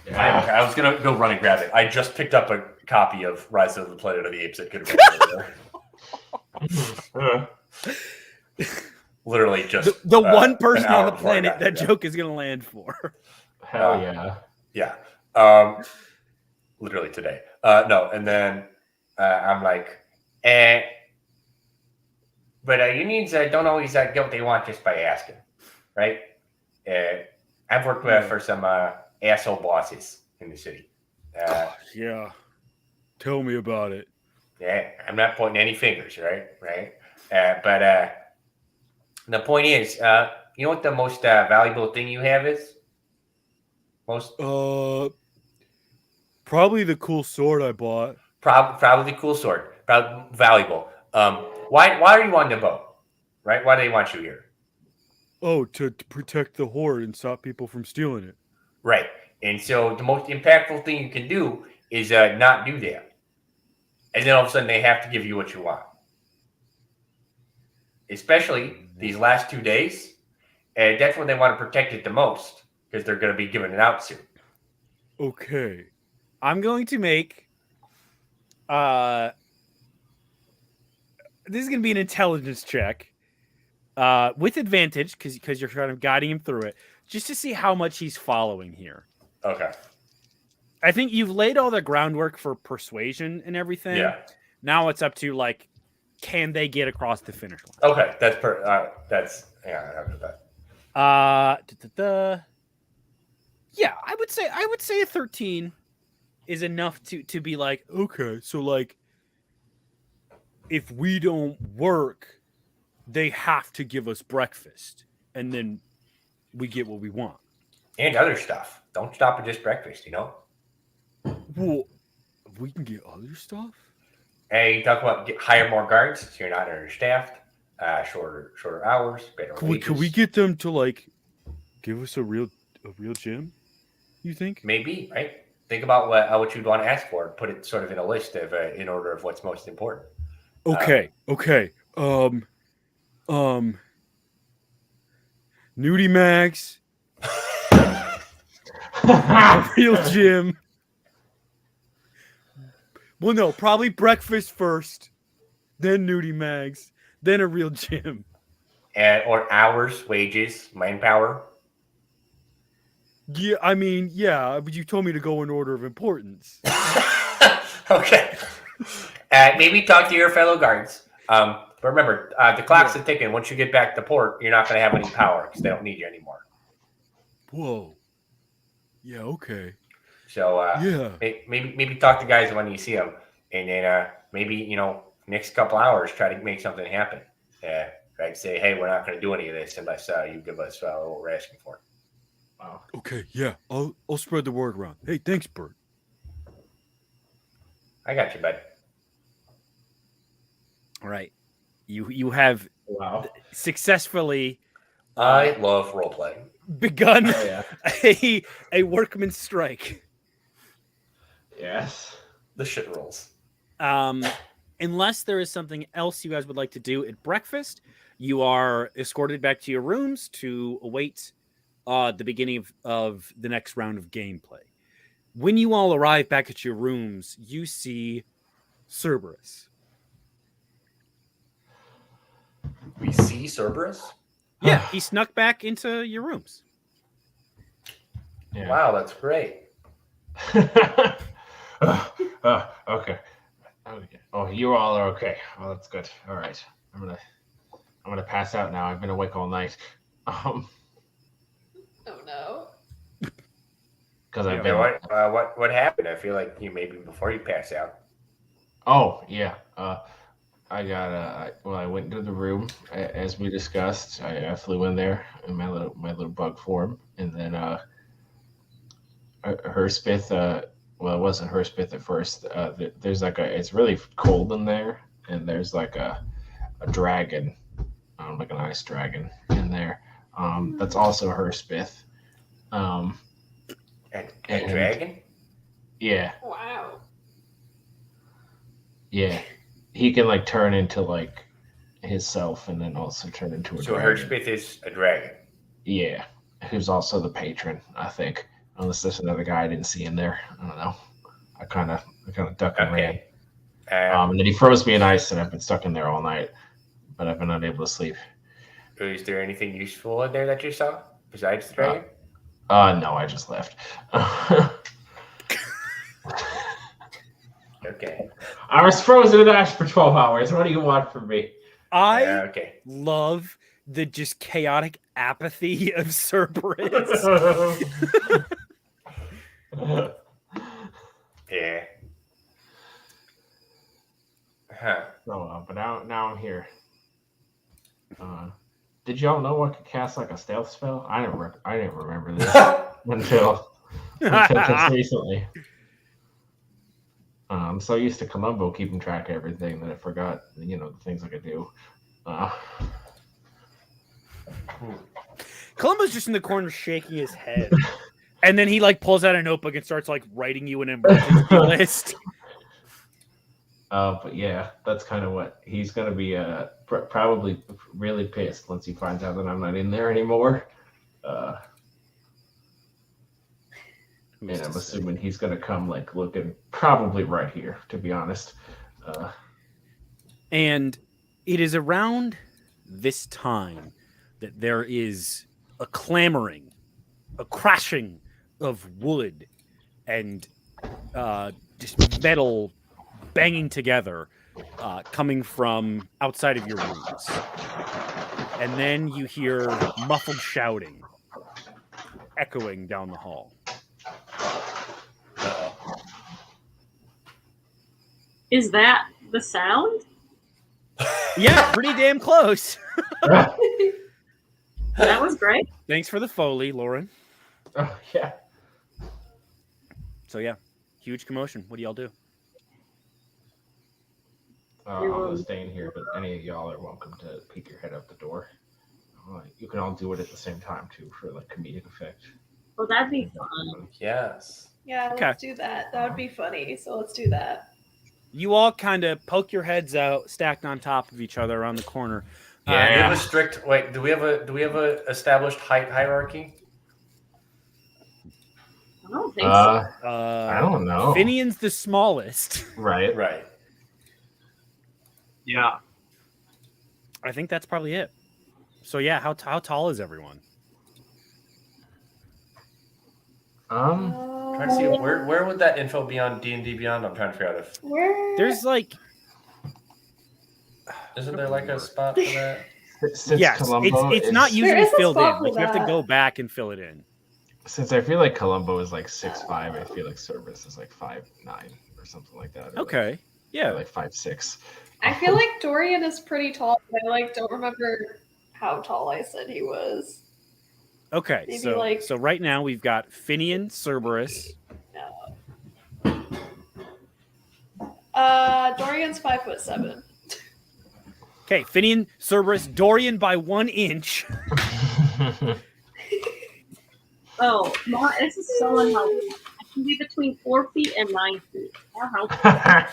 Yeah. I was gonna go run and grab it. I just picked up a copy of Rise of the Planet of the Apes at Goodwill. Literally just The one an person on hour the before I planet got that here. joke is going to land for. Hell yeah. Yeah. Literally today. No, and then I'm like, but unions don't always get what they want just by asking, right? I've worked for some asshole bosses in the city. Yeah. Tell me about it. Yeah, I'm not pointing any fingers, right? But the point is, you know what the most valuable thing you have is? Probably the cool sword I bought. Probably the cool sword. Probably valuable. Why are you on the boat? Right? Why do they want you here? Oh, to protect the horde and stop people from stealing it. Right. And so the most impactful thing you can do is not do that. And then all of a sudden they have to give you what you want. Especially these last 2 days. And that's when they want to protect it the most because they're going to be giving it out soon. Okay. I'm going to make this is going to be an intelligence check with advantage because you're kind of guiding him through it just to see how much he's following here. Okay. I think you've laid all the groundwork for persuasion and everything. Yeah. Now it's up to like, can they get across the finish line? Okay. That's yeah. I have that. Yeah, I would say a 13 is enough to be like, okay, so like if we don't work, they have to give us breakfast and then we get what we want. And other stuff. Don't stop at just breakfast, Well, we can get other stuff? Hey, you talk about hire more guards so you're not understaffed, shorter hours, better wages. Could we get them to like give us a real gym? You think? Maybe, right? Think about what you'd want to ask for. Put it sort of in a list of in order of what's most important. Okay. Nudie Mags, a real gym. Well, no, probably breakfast first, then Nudie Mags, then a real gym. Or hours, wages, manpower. Yeah, I mean, yeah, but you told me to go in order of importance. Okay. Maybe talk to your fellow guards. But remember, the clock's a ticking. Once you get back to port, you're not going to have any power because they don't need you anymore. Whoa. Yeah, okay. So yeah, maybe talk to guys when you see them, and then maybe next couple hours try to make something happen. Right? Say, hey, we're not going to do any of this unless you give us what we're asking for. Wow. Okay, yeah, I'll spread the word around. Hey, thanks, Bert. I got you, bud. All right, you have successfully. I love role playing. Begun a workman's strike. Yes. The shit rolls. Unless there is something else you guys would like to do at breakfast, you are escorted back to your rooms to await the beginning of the next round of gameplay. When you all arrive back at your rooms, you see Cerberus. We see Cerberus? Yeah, he snuck back into your rooms. Yeah. Wow, that's great. Okay. Oh, you all are okay. Oh, that's good. All right. I'm gonna pass out now. I've been awake all night. Oh no. Because I've Yeah, been. what happened? I feel like you maybe before you pass out. Oh yeah. I went into the room as we discussed. I flew in there in my little bug form, and then Herspith. Well, it wasn't Herspith at first. There's it's really cold in there, and there's like a dragon, like an ice dragon in there. That's also Herspith. A dragon? Yeah. Wow. Yeah. He can like turn into like his self and then also turn into a dragon. So Herspith is a dragon. Yeah, who's also the patron, I think. Unless there's another guy I didn't see in there. I don't know. I kind of ducked and ran. Okay. And then he froze me in ice, and I've been stuck in there all night. But I've been unable to sleep. Is there anything useful in there that you saw besides the dragon? No, I just left. Okay. I was frozen in ice for 12 hours. What do you want from me? I Okay. love the just chaotic apathy of Cerberus. Yeah. Huh. So, but now I'm here. Did y'all know I could cast like a stealth spell? I didn't remember this until just recently. I'm so used to Columbo keeping track of everything that I forgot, the things I could do. Columbo's just in the corner shaking his head. And then he like pulls out a notebook and starts like writing you an emergency list. But yeah, that's kind of what he's gonna be. Probably really pissed once he finds out that I'm not in there anymore. And I'm assuming he's gonna come like looking probably right here, to be honest. And it is around this time that there is a clamoring, a crashing of wood and just metal banging together coming from outside of your rooms. And then you hear muffled shouting echoing down the hall. Is that the sound? Yeah, pretty damn close. That was great. Thanks for the Foley, Lauren. Yeah. So yeah, huge commotion. What do y'all do? I'm gonna stay in here, but any of y'all are welcome to peek your head out the door. You can all do it at the same time too, for like comedic effect. Well, that'd be fun. Yes. Yeah, Okay. let's do that. That would be funny. So let's do that. You all kind of poke your heads out, stacked on top of each other around the corner. Yeah. Do we have a strict? Wait. Do we have a established height hierarchy? I don't think so. I don't know. Finian's the smallest. Right. Right. Yeah. I think that's probably it. So yeah, how tall is everyone? Trying to see where would that info be on D&D Beyond? I'm trying to figure out if There's like isn't there like a spot for that? Since yes, Columbo it's not There usually is a filled in. spot for Like you have to that. go back and fill it in. Since I feel like Columbo is like 6'5", I feel like Cerberus is like 5'9" or something like that. Or Okay, like, yeah. or like 5'6". I feel like Dorian is pretty tall, but I like don't remember how tall I said he was. Okay, Maybe so like- so right now we've got Finian, Cerberus. Dorian's 5'7". Okay, Finian, Cerberus, Dorian by 1 inch. Oh, this is so unhealthy. I can be between 4 feet and 9 feet. How healthy.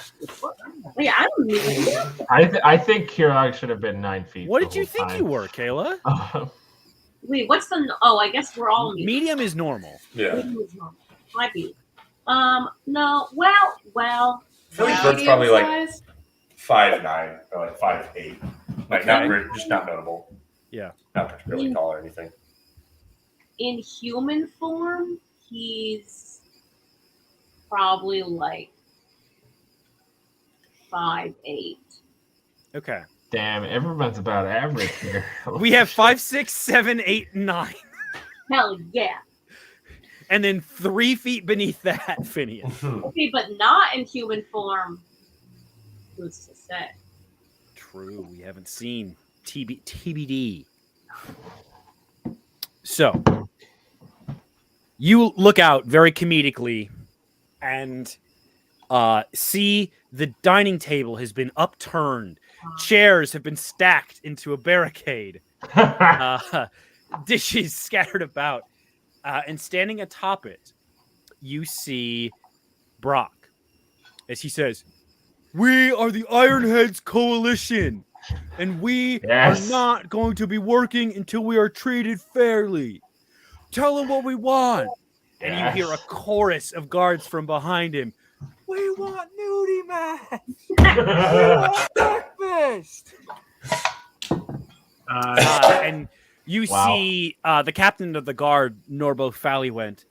Wait, I don't need it. I think Kirog should have been 9 feet. What the did you whole think time. you were, Kayla? Wait, what's the? Oh, I guess we're all medium. Medium is normal. Yeah. Medium is normal. Might be. No. Well. I feel like Bert's Medium probably like size? 5'9" or like 5'8". Like not Okay. very, just not notable. Yeah. Not particularly tall or anything. In human form, he's probably like 5'8". Okay. Damn, everyone's about average here. We have 5, 6, 7, 8, 9. Hell yeah. And then 3 feet beneath that, Finian. Okay, but not in human form. Who's to say? True, we haven't seen TBD. So, you look out very comedically and see the dining table has been upturned. Chairs have been stacked into a barricade. Dishes scattered about. And standing atop it, you see Brock. As he says, "We are the Ironheads Coalition. and we Yes. are not going to be working until we are treated fairly. Tell him what we want. And you hear a Yes. chorus of guards from behind him. We want nudie match. We want breakfast. And you Wow. see the captain of the guard, Norbo Fallywent,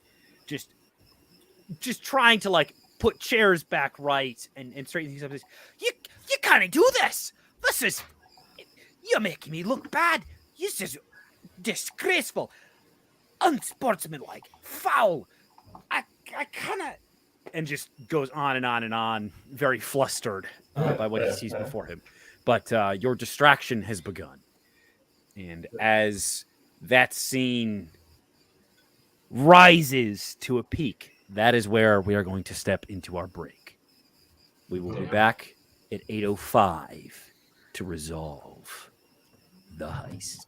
just trying to like put chairs back right and straighten things up. You can't do this. This is you're making me look bad. This is disgraceful, unsportsmanlike, foul. I cannot. And just goes on and on and on, very flustered by what he sees before him. But your distraction has begun. And as that scene rises to a peak, that is where we are going to step into our break. We will be back at 8:05 to resolve the heist.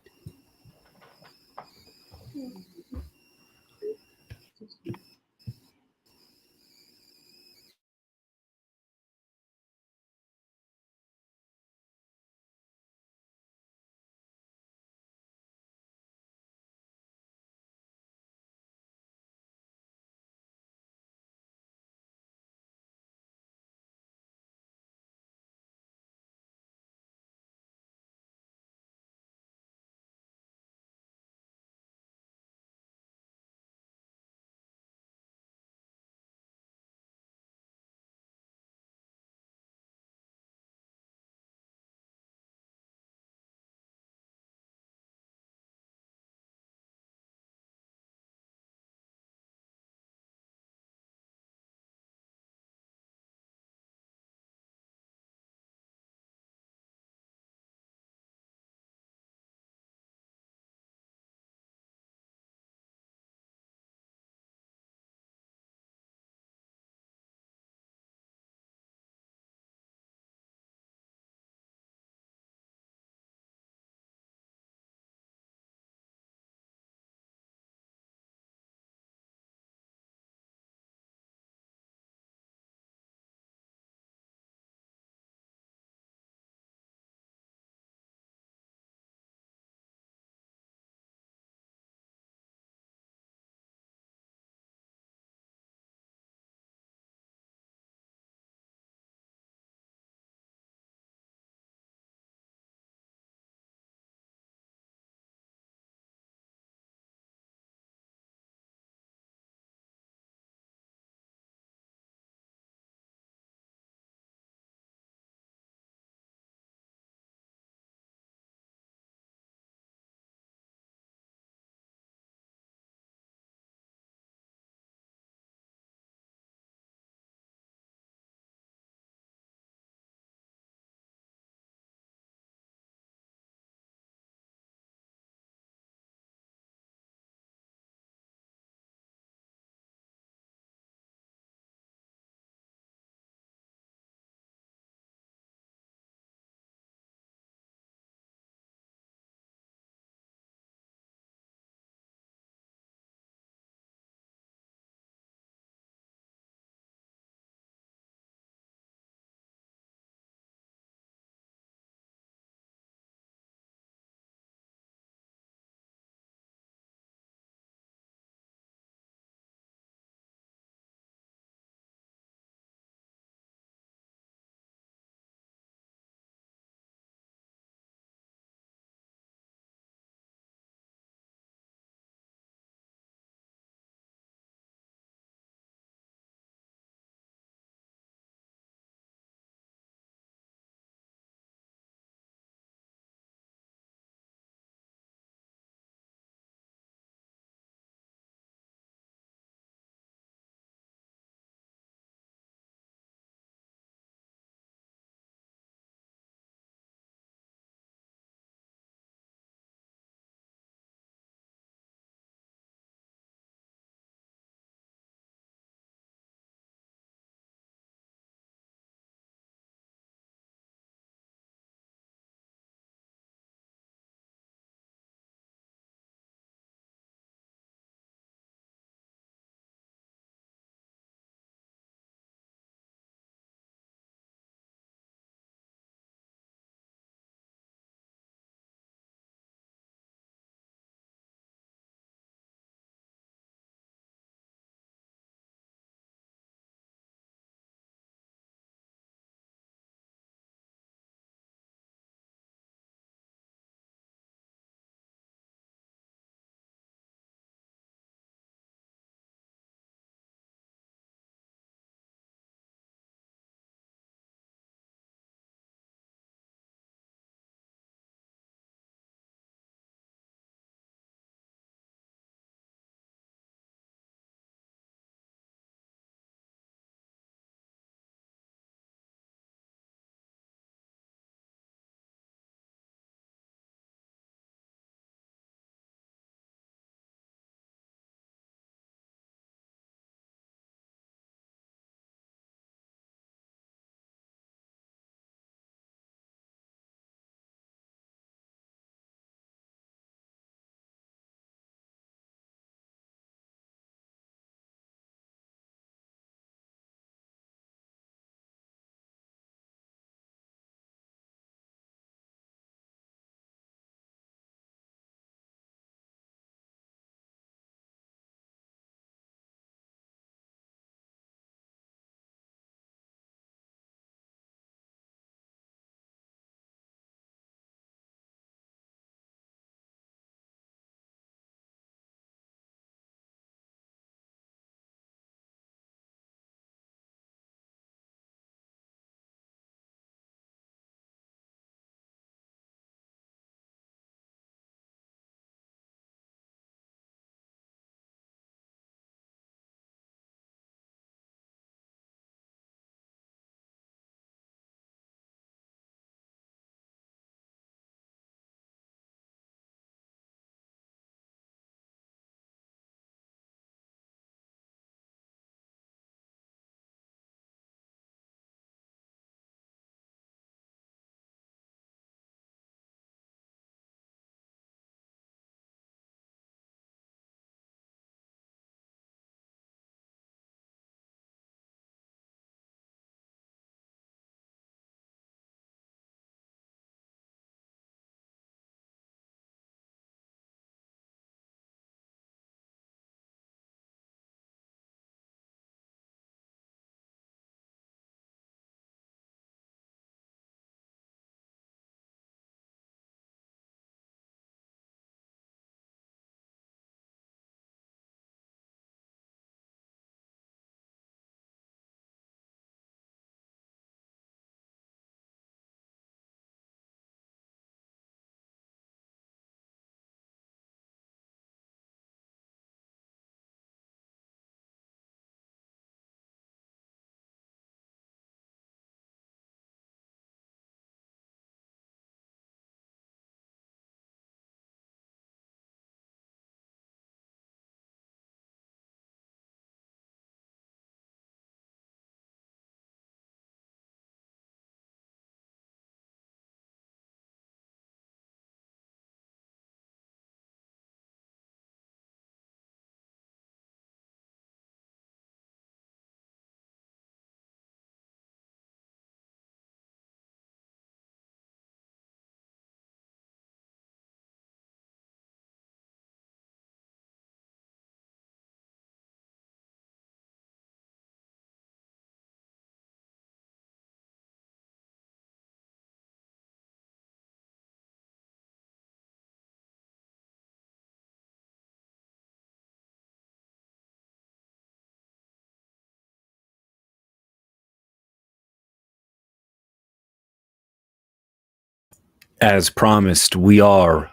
As promised, we are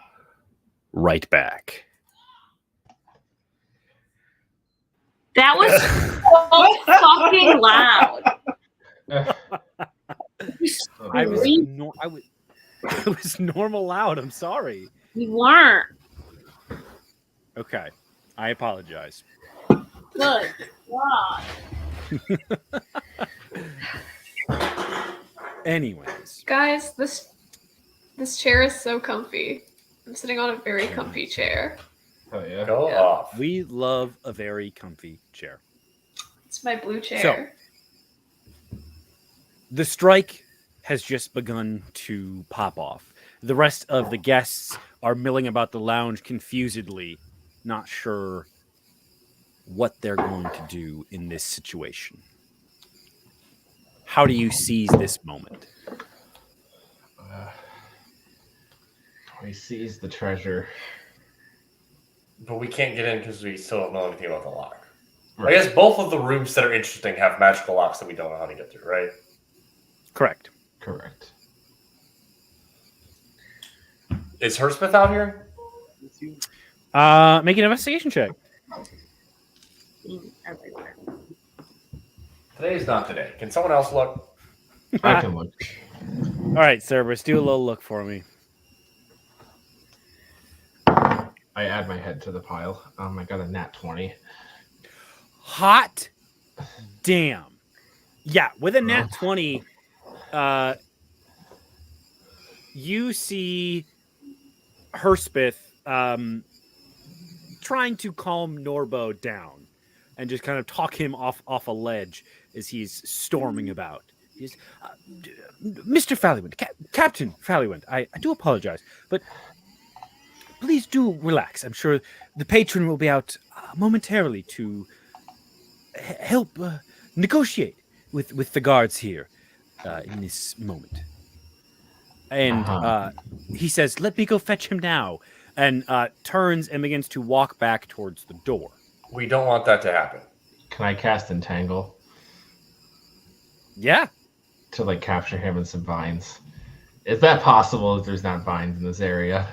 right back. That was so fucking loud. I was Scream. I was normal loud. I'm sorry. You weren't. Okay, I apologize. Good God. Anyways, Guys, this chair is so comfy. I'm sitting on a very comfy chair. Oh yeah. Go Yeah. off. we love a very comfy chair. It's my blue chair. The strike has just begun to pop off. The rest of the guests are milling about the lounge confusedly, not sure what they're going to do in this situation. How do you seize this moment? We seized the treasure. But we can't get in because we still don't know anything about the lock. I guess both of the rooms that are interesting have magical locks that we don't know how to get through, right? Correct. Correct. Is Herspeth out here? Make an investigation check. Everywhere. Today's not today. Can someone else look? I can look. All right, Cerberus, do a little look for me. I add my head to the pile. I got a nat 20. Hot damn. Yeah, with a nat 20, you see Herspeth trying to calm Norbo down and just kind of talk him off a ledge as he's storming about. He's, Mr. Fallywand, Captain Fallywand, I do apologize, but please do relax. I'm sure the patron will be out momentarily to help negotiate with the guards here in this moment. And he says, let me go fetch him now, and turns and begins to walk back towards the door. We don't want that to happen. Can I cast Entangle Yeah. to like capture him in some vines? Is that possible if there's not vines in this area?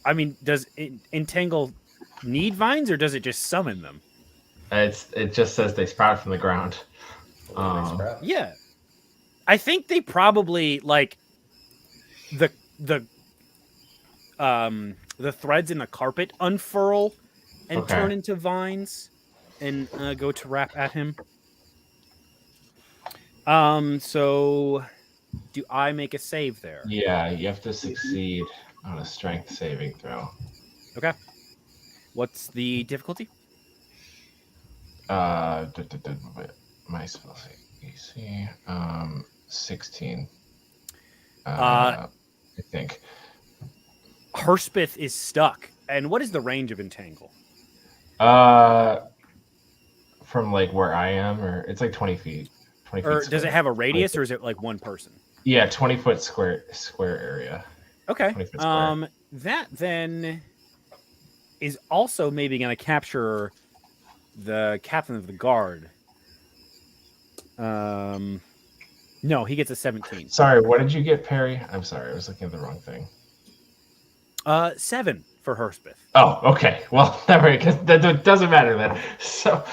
I mean, does Entangle need vines, or does it just summon them? It just says they sprout from the ground. Yeah. I think they probably, like, the threads in the carpet unfurl and turn into vines and go to wrap at him. So do I make a save there? Yeah, you have to succeed on a strength saving throw. Okay. What's the difficulty? My spell AC, 16. I think. Herspeth is stuck. And what is the range of Entangle? From like where I am, or it's like 20 feet. 20 Or feet does square. it have a radius, or is it like one person? Yeah, 20-foot square area. Okay. 20 foot square. That then is also maybe going to capture the captain of the guard. No, he gets a 17. Sorry, what did you get, Perry? I'm sorry, I was looking at the wrong thing. 7 for Herspeth. Oh, okay. Well, that doesn't matter then. So,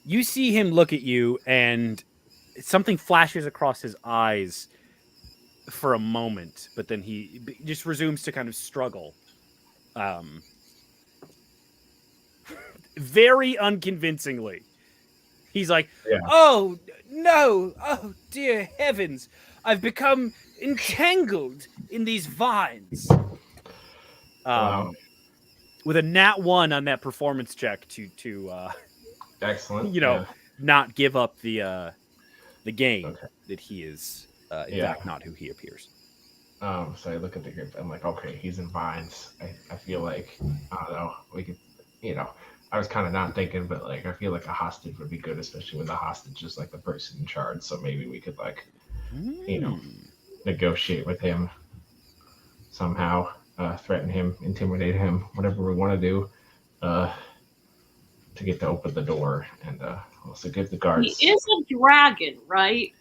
You see him look at you, and something flashes across his eyes for a moment, but then he just resumes to kind of struggle. Very unconvincingly. He's like, oh, no. Oh, dear heavens. I've become entangled in these vines. wow. With a nat 1 on that performance check to Excellent. not give up the game Okay. that he is in fact not who he appears. So I look at the group. I'm like, okay, he's in vines. I feel like, I don't know, we could, I was kind of not thinking, but like, I feel like a hostage would be good, especially when the hostage is like the person in charge. So maybe we could like, negotiate with him somehow, threaten him, intimidate him, whatever we want to do, to get to open the door and also give the guards. He is a dragon, right?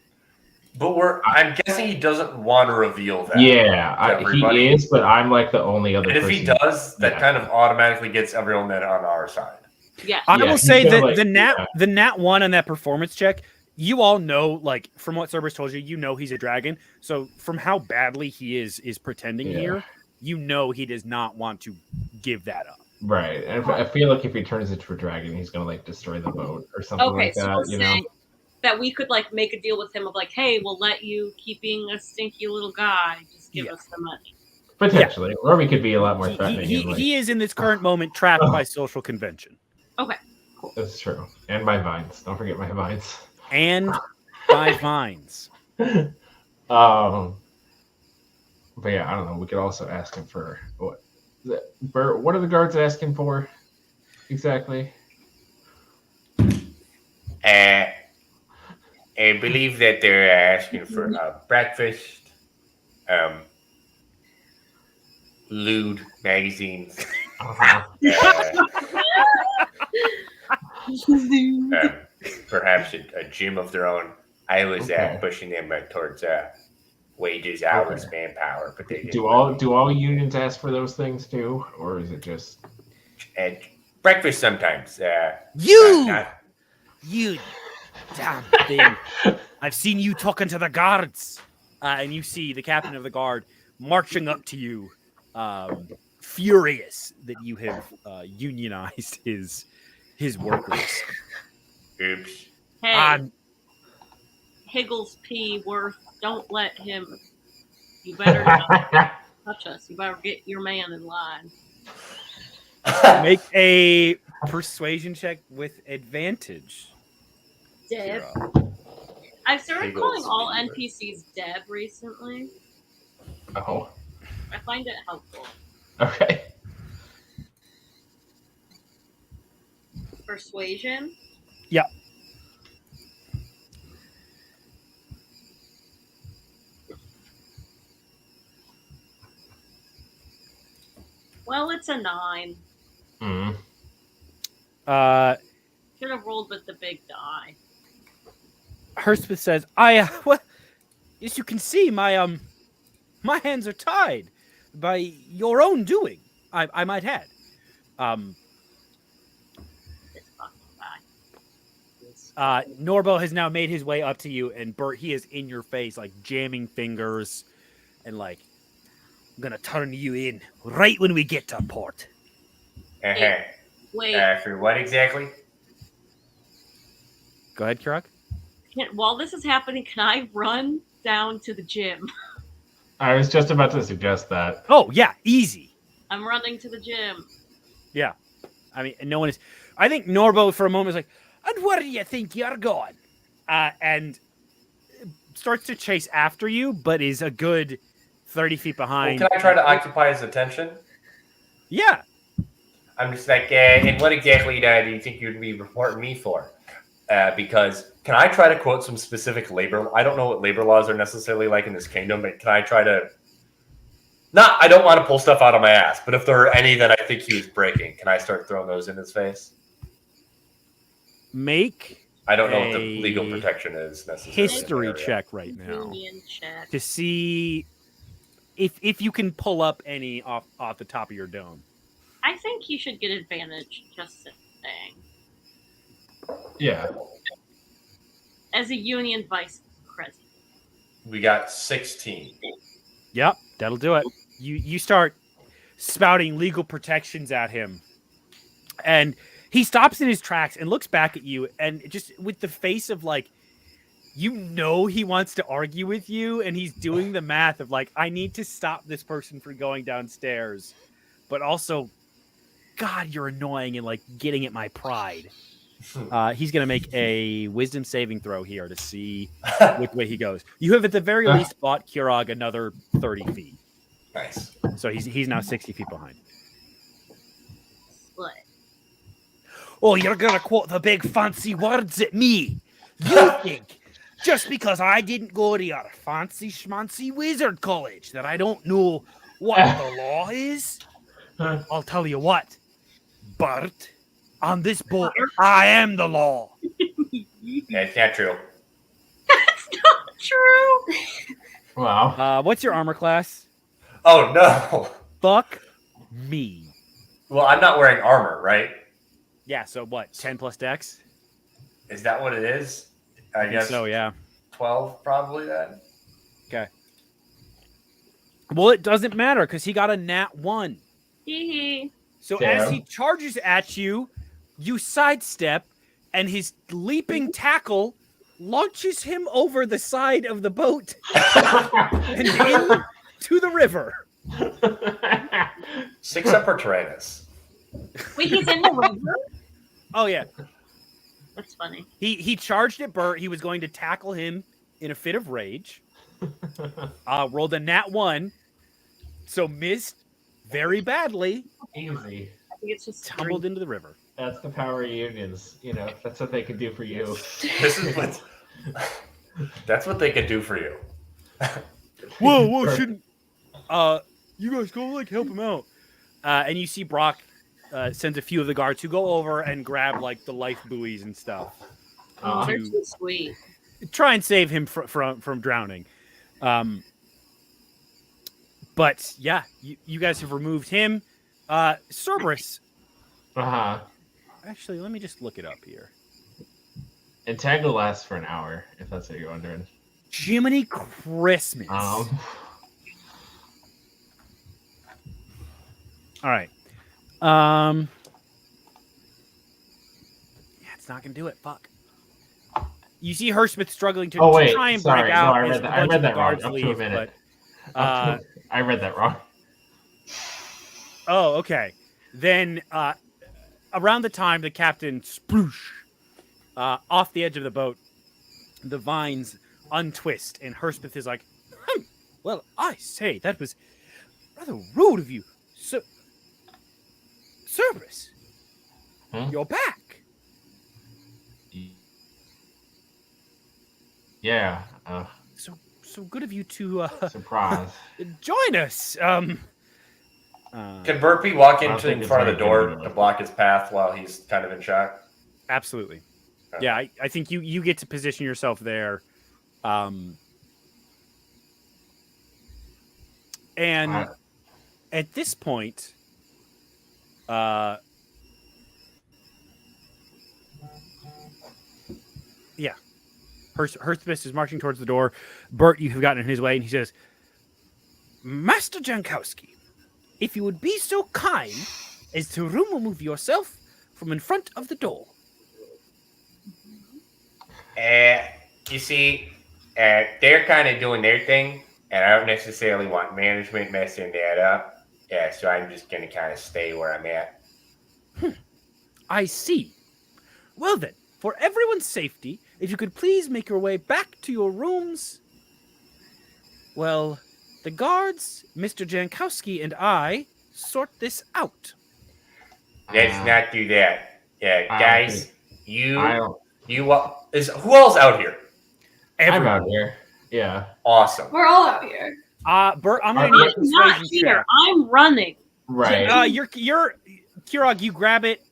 But I'm guessing he doesn't want to reveal that. Yeah, everybody. he is, but I'm like the only other And if person. he does, that Yeah. kind of automatically gets everyone then on our side. Yeah. I Yeah, will he's say gonna, that like, the nat 1 on that performance check, you all know, like, from what Cerberus told you, you know he's a dragon. So from how badly he is pretending here, you know he does not want to give that up. Right. And I feel like if he turns into a dragon, he's gonna like destroy the boat or something Okay, like so that, we'll you know? say that we could like make a deal with him of like, hey, we'll let you keep being a stinky little guy. Just give us the money. Potentially. Or we could be a lot more threatening. He is in this current moment trapped by social convention. Okay, cool. That's true. And my vines. Don't forget my vines. And by vines. But yeah, I don't know. We could also ask him for what? Bert, what are the guards asking for exactly? I believe that they're asking for breakfast, lewd magazines, perhaps a gym of their own. I was pushing them towards wages, hours, manpower, but they didn't do all unions ask for those things too, or is it just breakfast sometimes? You damn thing! I've seen you talking to the guards, and you see the captain of the guard marching up to you, furious that you have unionized his workers. Oops. Hey, Higgles P. Worth, don't let him. You better not touch us. You better get your man in line. Make a persuasion check with advantage. Deb. Kira. I've started Higgles calling all P. NPCs Deb recently. Oh. I find it helpful. Okay. Persuasion? Yep. Well, it's a 9. Mm. Should have rolled with the big die. Hurstpith says, well, as you can see, my hands are tied by your own doing. I might add. This fucking guy. Norbo has now made his way up to you, and Bert, he is in your face, like jamming fingers, and like, I'm gonna turn you in right when we get to port. Wait, For what exactly? Go ahead, Kirok. while this is happening, can I run down to the gym? I was just about to suggest that. Oh yeah, easy. I'm running to the gym. Yeah, I mean, no one is. I think Norbo for a moment is like, and where do you think you're going? And starts to chase after you, but is a good 30 feet behind. Well, can I try to occupy his attention? Yeah. I'm just like, and what exactly do you think you'd be reporting me for? Because can I try to quote some specific labor? I don't know what labor laws are necessarily like in this kingdom, but can I try to? I don't want to pull stuff out of my ass, but if there are any that I think he was breaking, can I start throwing those in his face? Make. I don't know what the legal protection is necessarily. History check right now Union check. to see if you can pull up any off the top of your dome. I think he should get advantage, just saying. Yeah. As a union vice president. We got 16. Yep, that'll do it. You start spouting legal protections at him, and he stops in his tracks and looks back at you, and just with the face of like, you know, he wants to argue with you, and he's doing the math of like, I need to stop this person from going downstairs, but also, God, you're annoying and like getting at my pride. He's going to make a wisdom saving throw here to see which way he goes. You have at the very least bought Kirog another 30 feet. Nice. So he's now 60 feet behind. Split. Oh, you're going to quote the big fancy words at me. You think just because I didn't go to your fancy schmancy wizard college that I don't know what the law is? I'll tell you what, Bert. On this boat, I am the law. That's not true. That's not true? Wow. What's your armor class? Oh no. Fuck me. Well, I'm not wearing armor, right? Yeah, so what? 10 plus dex? Is that what it is? I think guess so, yeah. 12 probably then. Okay. Well, it doesn't matter because he got a nat 1. Hee hee. So Damn. as he charges at you, you sidestep, and his leaping tackle launches him over the side of the boat and into the river. 6 up for Tyrannus. Wait, he's in the river? Oh yeah, That's funny. he charged at Bert. He was going to tackle him in a fit of rage. Rolled a nat 1, so missed very badly. Easy. I think it's just Tumbled into the river. That's the power of unions. You know, that's what they can do for you. This is what. That's what they can do for you. Whoa, shouldn't you guys go like help him out? And you see Brock sends a few of the guards who go over and grab like the life buoys and stuff. Oh, they're to too sweet. try and save him from drowning. But yeah, you guys have removed him. Cerberus. Uh-huh. Actually, let me just look it up here. Entangle lasts for an hour, if that's what you're wondering. Jiminy Christmas. Um, All right. Yeah, it's not gonna do it. Fuck. You see Herschmith struggling to, Oh, wait, to try and sorry. break No, out. I read as that- a I bunch read of the that wrong. guards Up to a leave, minute. but, I read that wrong. oh, okay. Then around the time the captain sploosh off the edge of the boat, the vines untwist, and Herschmith is like, well, I say, that was rather rude of you. So, Cerberus, Hmm? you're back. Yeah. So good of you to Surprise. join us. Can Burpee walk I don't into think in it's front of the very door good. to block his path while he's kind of in shock? Absolutely. Okay. Yeah, I think you get to position yourself there. And at this point, yeah, Herthbist is marching towards the door. Bert, you have gotten in his way, and he says, Master Jankowski, if you would be so kind as to remove yourself from in front of the door. You see, they're kind of doing their thing, and I don't necessarily want management messing that up. Yeah, so I'm just going to kind of stay where I'm at. I see. Well then, for everyone's safety, if you could please make your way back to your rooms. Well, the guards, Mr. Jankowski, and I sort this out. Let's not do that. Yeah, I guys, don't- who else out here? I'm Everyone. out here. Yeah. Awesome. We're all out here. Bert, I'm gonna I'm need a I'm not persuasion here. check. I'm running. Right. You're Kirog, you grab it.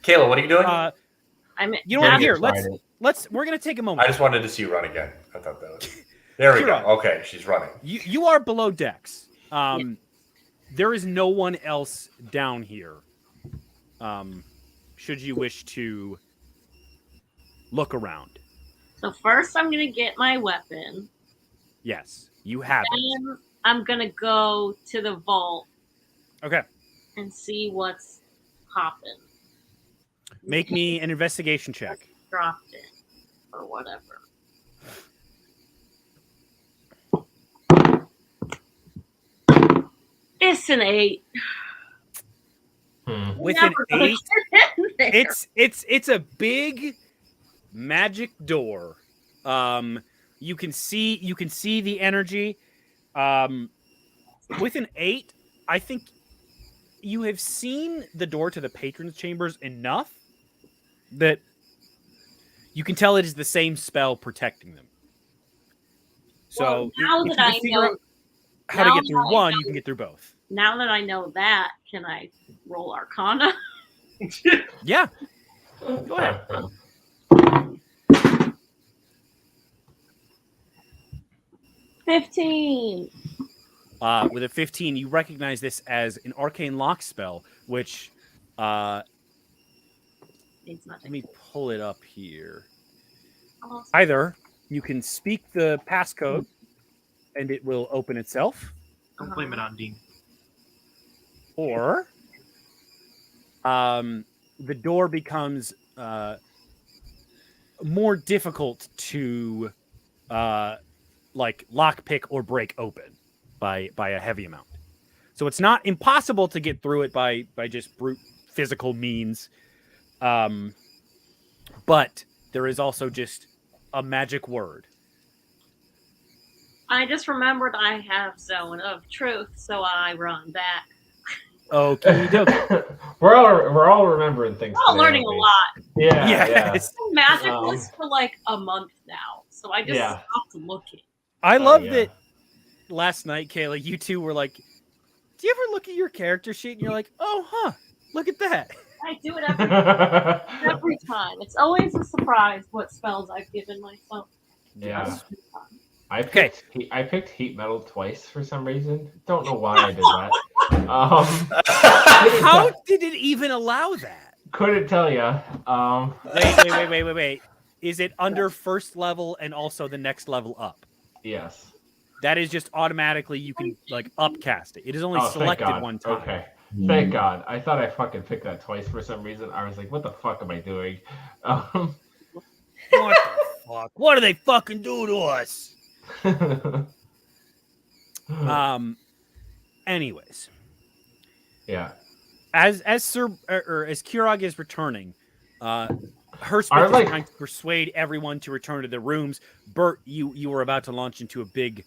Kayla, what are you doing? I'm You know what? Very Here, excited. we're gonna take a I moment. just wanted to see you run again. I thought that was. There we go. Kira. Okay, she's running. You are below decks. There is no one else down here. Should you wish to look around. So first, I'm gonna get my weapon. Yes, you have it. Then I'm gonna go to the vault Okay. and see what's popping. Make me an investigation check. Dropped it or whatever. It's an 8. With Never an gonna 8, get in there. it's a big magic door. You can see the energy. With an 8, I think you have seen the door to the patrons' chambers enough that you can tell it is the same spell protecting them. So Well, now if that you I can figure know- out how to now get through that I one, know- you can get through both. Now that I know that, can I roll Arcana? Yeah. Go ahead. 15. With a 15, you recognize this as an arcane lock spell, which Means nothing. let me pull it up here. Oh, Either you can speak the passcode and it will open itself, Don't blame it on Dean. or the door becomes more difficult to like lockpick or break open by a heavy amount. So it's not impossible to get through it by just brute physical means, but there is also just a magic word. I just remembered I have Zone of Truth, so I run back. Okay, dokie. we're all remembering things. We're all today, learning a aren't we? lot. Yeah, yeah. Yes. I'm magicless for like a month now, so I just Yeah. stopped looking. I Oh, love yeah. that last night, Kayla, you two were like, do you ever look at your character sheet and you're like, oh, huh, look at that. I do it every time. It's always a surprise what spells I've given myself. Yeah. Okay. I picked heat metal twice for some reason. Don't know why I did that. How did it even allow that? Couldn't tell you. Wait. Is it under first level and also the next level up? Yes. That is just automatically you can like upcast it. It is only Oh, thank selected God. one time. Okay. Thank God. I thought I fucking picked that twice for some reason. I was like, what the fuck am I doing? What the fuck? What do they fucking do to us? Anyways. Yeah. As Kurog is returning, Herspeth Are, is like- trying to persuade everyone to return to their rooms. Bert, you were about to launch into a big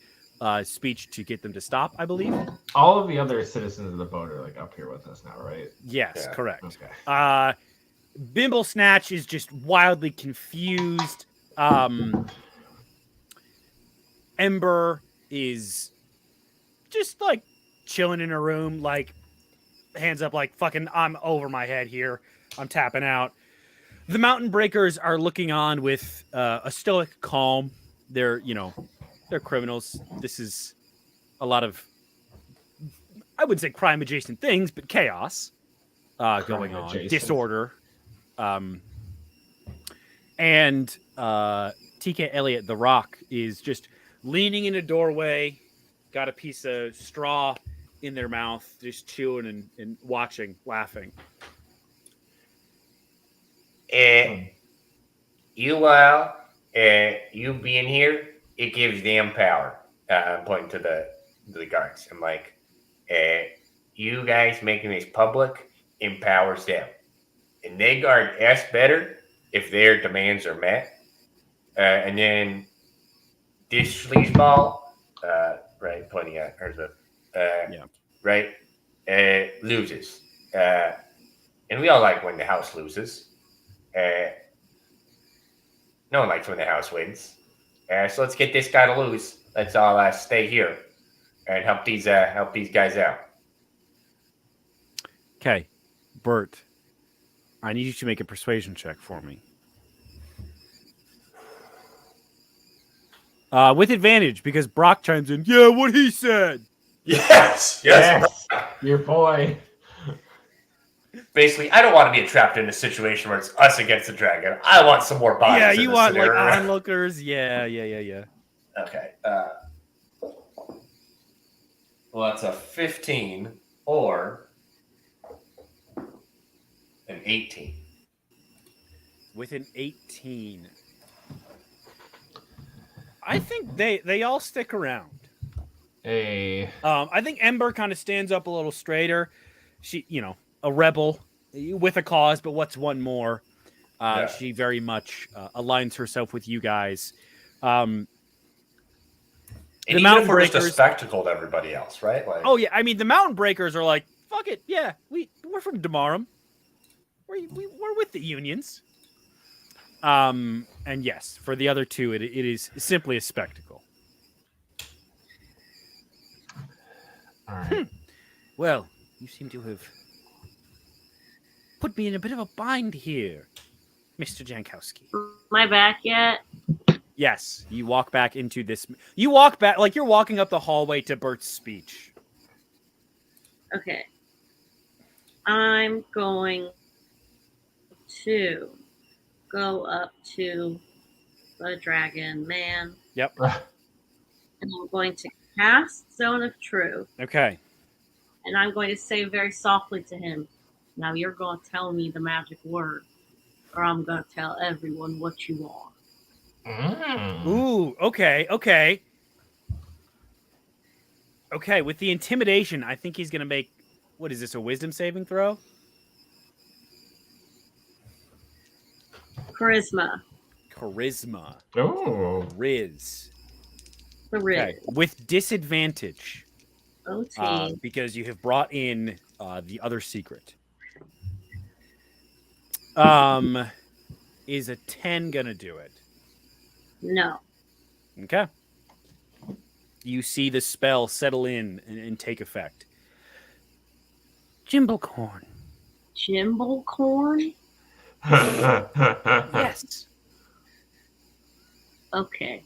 speech to get them to stop, I believe. All of the other citizens of the boat are like up here with us now, right? Yes, Yeah. correct. Okay. Bimble Snatch is just wildly confused. Ember is just like chilling in her room, like hands up, like fucking I'm over my head here. I'm tapping out. The Mountain Breakers are looking on with a stoic calm. They're criminals. This is a lot of, I would say, crime adjacent things, but chaos going on, Crime-adjacent. disorder. And TK Elliott, the Rock, is just leaning in a doorway, got a piece of straw in their mouth, just chewing and watching, laughing. You being here, it gives them power. I'm pointing to the guards. I'm like, you guys making this public empowers them, and they guard us better if their demands are met. And then this sleazeball, right, pointing at Herzog, right, loses. And we all like when the house loses. No one likes when the house wins. So let's get this guy to lose. Let's all stay here and help these guys out. Okay, Bert, I need you to make a persuasion check for me. With advantage, because Brock chimes in, yeah, what he said. Yes. Your boy. Basically, I don't want to be trapped in a situation where it's us against the dragon. I want some more bodies. Yeah, in you this want like scenario. onlookers. Yeah. Okay. Well, that's a 15 or an 18. With an 18. I think they all stick around. Hey. I think Ember kind of stands up a little straighter. She, a rebel with a cause, but what's one more? She very much aligns herself with you guys. And The even Mountain if we're just a Breakers- spectacle to everybody else, right? Like, Oh yeah, I mean the Mountain Breakers are like, fuck it, yeah, we're from Demarum. We're with the unions. And yes, for the other two, it is simply a spectacle. All right. Well, you seem to have put me in a bit of a bind here, Mr. Jankowski. Am I back yet? Yes, you walk back into this. You walk back like you're walking up the hallway to Bert's speech. Okay. I'm going to go up to the dragon man. Yep. And I'm going to cast Zone of Truth. Okay. And I'm going to say very softly to him, now you're going to tell me the magic word, or I'm going to tell everyone what you are. Ooh, okay. Okay, with the intimidation, I think he's going to make, what is this, a wisdom saving throw? Charisma. Oh. Riz. The Riz. Okay, with disadvantage. OT. Because you have brought in the other secret. Is a 10 gonna do it? No. Okay. You see the spell settle in and take effect. Jimblecorn. Jimblecorn? Yes. Okay.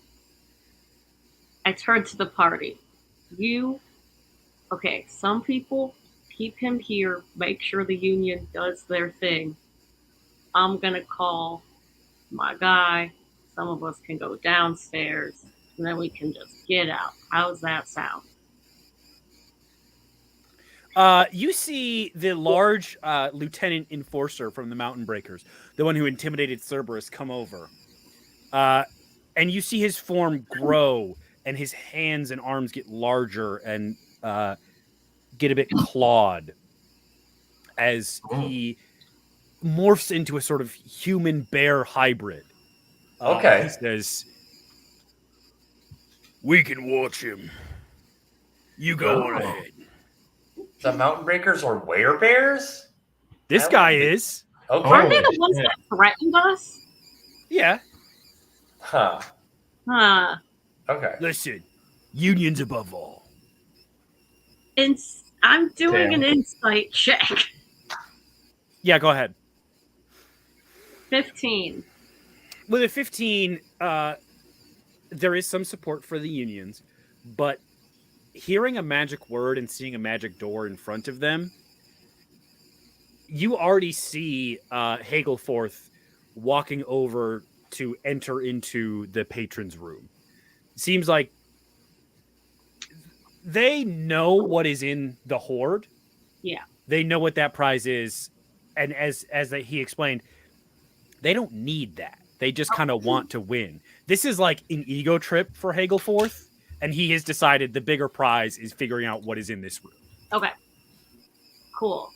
I turn to the party. Okay, some people keep him here, make sure the union does their thing. I'm gonna call my guy. Some of us can go downstairs, and then we can just get out. How's that sound? You see the large lieutenant enforcer from the Mountain Breakers, the one who intimidated Cerberus, come over. And you see his form grow, and his hands and arms get larger and get a bit clawed as he morphs into a sort of human bear hybrid. Okay. He says, "We can watch him. You go on ahead." The Mountain Breakers or werebears? This guy is. Okay. Aren't they the ones that threatened us? Yeah. Huh. Huh. Okay. Listen, unions above all. I'm doing Damn. an insight check. Yeah, go ahead. 15. With a 15, there is some support for the unions, but hearing a magic word and seeing a magic door in front of them, you already see Hagelforth walking over to enter into the patron's room. Seems like they know what is in the hoard. Yeah. They know what that prize is, and as he explained, they don't need that. They just kind of want to win. This is like an ego trip for Hagelforth, and he has decided the bigger prize is figuring out what is in this room. Okay. Cool.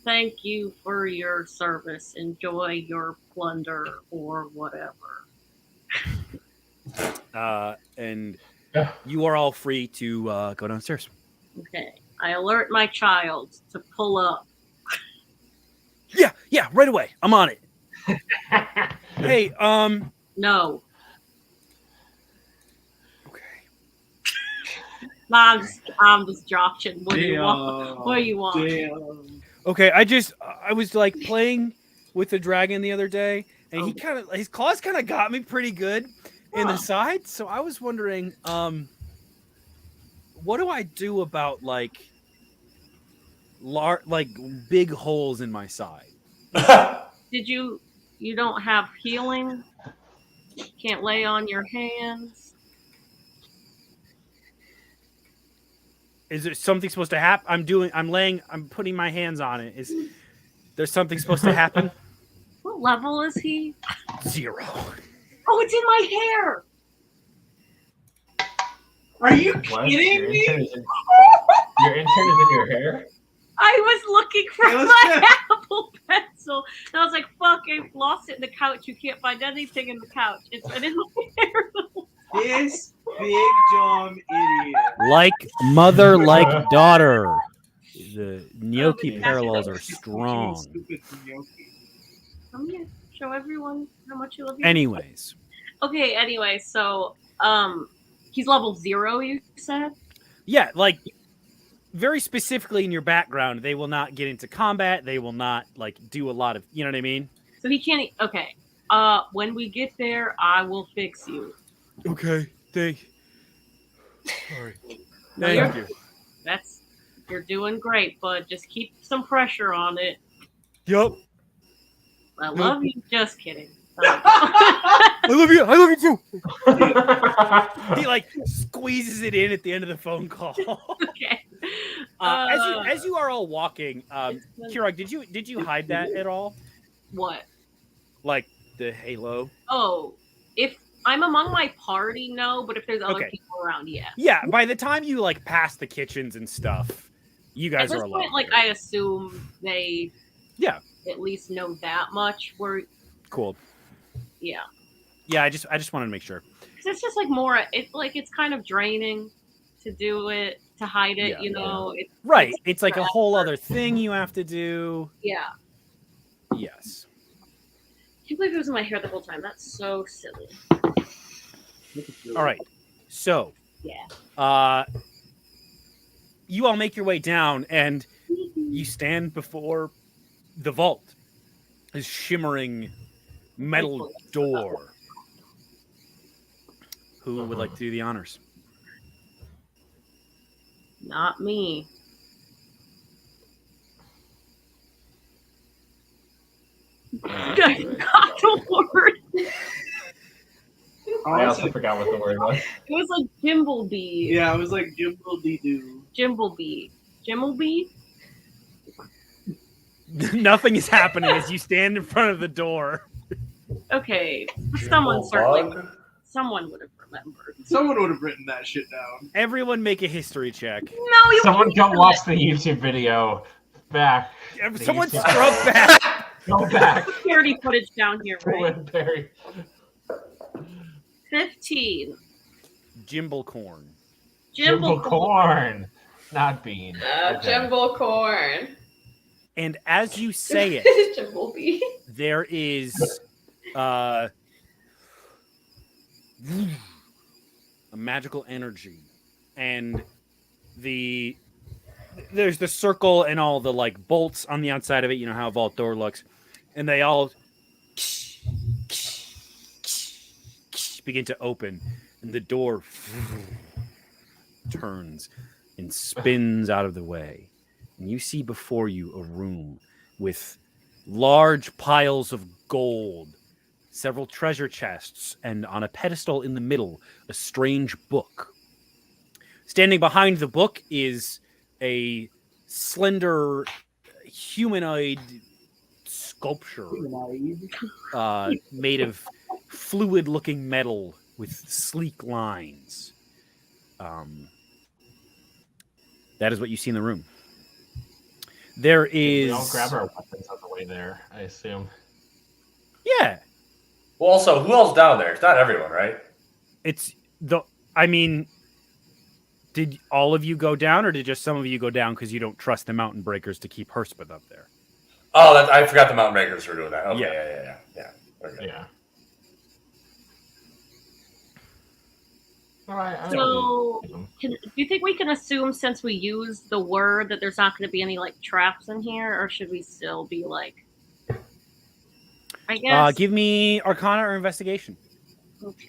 Thank you for your service. Enjoy your plunder or whatever. And you are all free to go downstairs. Okay. I alert my child to pull up. Yeah, right away. I'm on it. Hey, No. okay. I'm just joshing. What do you want? What do you want? Damn. Okay, I was like playing with the dragon the other day, and his claws kind of got me pretty good in the side. So I was wondering, what do I do about like big holes in my side? Did you don't have healing? Can't lay on your hands? Is there something supposed to happen? I'm putting my hands on it. Is there something supposed to happen? What level is he? 0. Oh, it's in my hair. Are you What? kidding Your me? intern is in your hair? I was looking for It was my Apple Pencil, and I was like, "Fuck! I lost it in the couch. You can't find anything in the couch. It's in my hair." This big dumb idiot. Like mother, like daughter. The gnocchi Okay. parallels are Fucking strong. stupid gnocchi. I'm gonna show everyone how much you love you. Anyways, Okay. Anyway, so he's level 0. You said. yeah, like very specifically in your background, they will not get into combat. They will not like do a lot of, you know what I mean? So he can't. Okay. When we get there, I will fix you. Okay, sorry. No, Thank you. You're doing great, bud. Just keep some pressure on it. Yep. I love you. Just kidding. I love you. I love you too. He like squeezes it in at the end of the phone call. Okay. As you are all walking, Kirog, did you hide that at all? What? Like the halo? Oh, if I'm among my party, no. But if there's other Okay. people around, yeah. Yeah. By the time you like pass the kitchens and stuff, you guys At this are alone. point, like I assume they, Yeah. at least know that much. We're Cool. yeah. Yeah. I just wanted to make sure. 'Cause it's just like more. It's kind of draining to do it, to hide it. Yeah. You know. Right. It's like a whole other thing you have to do. Yeah. Yes. I can't believe it was in my hair the whole time. That's so silly. All right. So, Yeah. you all make your way down and you stand before the vault. This shimmering metal door. Who would like to do the honors? Not me. I forgot the word. I also forgot what the word was. It was like Jimbleby. Yeah, it was like Jimbledy-doo. Jimbleby. Jimbleby? Nothing is happening as you stand in front of the door. Okay. Jimbo Someone would have remembered. Someone would have written that shit down. Everyone make a history check. No, you Someone go watch the YouTube video. Back. Someone YouTube- scrub back. Go back. security footage down here, right? Owen Perry. 15. Jimblecorn. Jimbo corn. Not bean. Okay. Jimble corn. And as you say it, Jimbleby. there is a magical energy, and there's the circle and all the like bolts on the outside of it. You know how a vault door looks, and they all begin to open, and the door turns and spins out of the way. And you see before you a room with large piles of gold, several treasure chests, and on a pedestal in the middle, a strange book. Standing behind the book is a slender humanoid sculpture made of fluid-looking metal with sleek lines. That is what you see in the room. There is. We all grab our weapons on the way there, I assume. Yeah. Well, also, who else down there? It's not everyone, right? I mean, did all of you go down, or did just some of you go down because you don't trust the mountain breakers to keep Herspeth up there? Oh, I forgot the mountain breakers were doing that. Okay, yeah. Okay. Yeah. All right. So, do you think we can assume since we used the word that there's not going to be any like traps in here, or should we still be like? I guess. Give me Arcana or Investigation. Okay.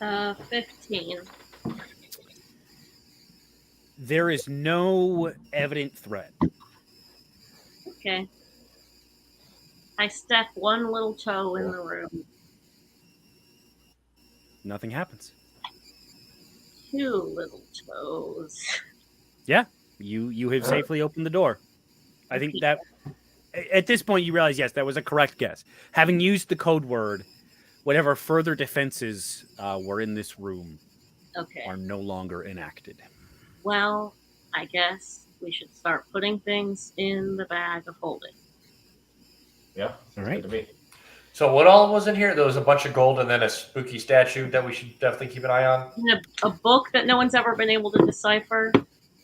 Uh, 15. There is no evident threat. Okay. I step one little toe in the room. Nothing happens. Two little toes. Yeah, you have safely opened the door. I think that at this point you realize, yes, that was a correct guess. Having used the code word, whatever further defenses were in this room Okay. are no longer enacted. Well, I guess we should start putting things in the bag of holding. Yeah. All right. Good to me. So what all was in here? There was a bunch of gold and then a spooky statue that we should definitely keep an eye on. And a book that no one's ever been able to decipher.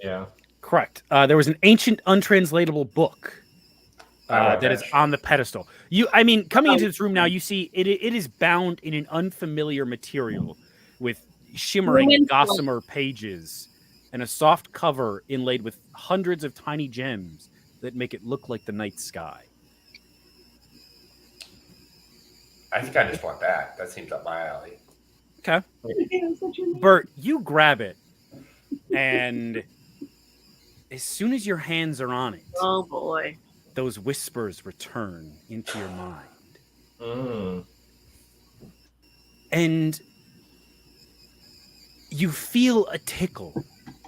Yeah. Correct. There was an ancient, untranslatable book Alright, that is that's- on the pedestal. Coming into this room now, you see it is bound in an unfamiliar material with shimmering Lumen gossamer pages and a soft cover inlaid with hundreds of tiny gems that make it look like the night sky. I think I just want that. That seems up my alley. Okay. Bert, you grab it, and as soon as your hands are on it, Oh boy. those whispers return into your mind. Mm. And you feel a tickle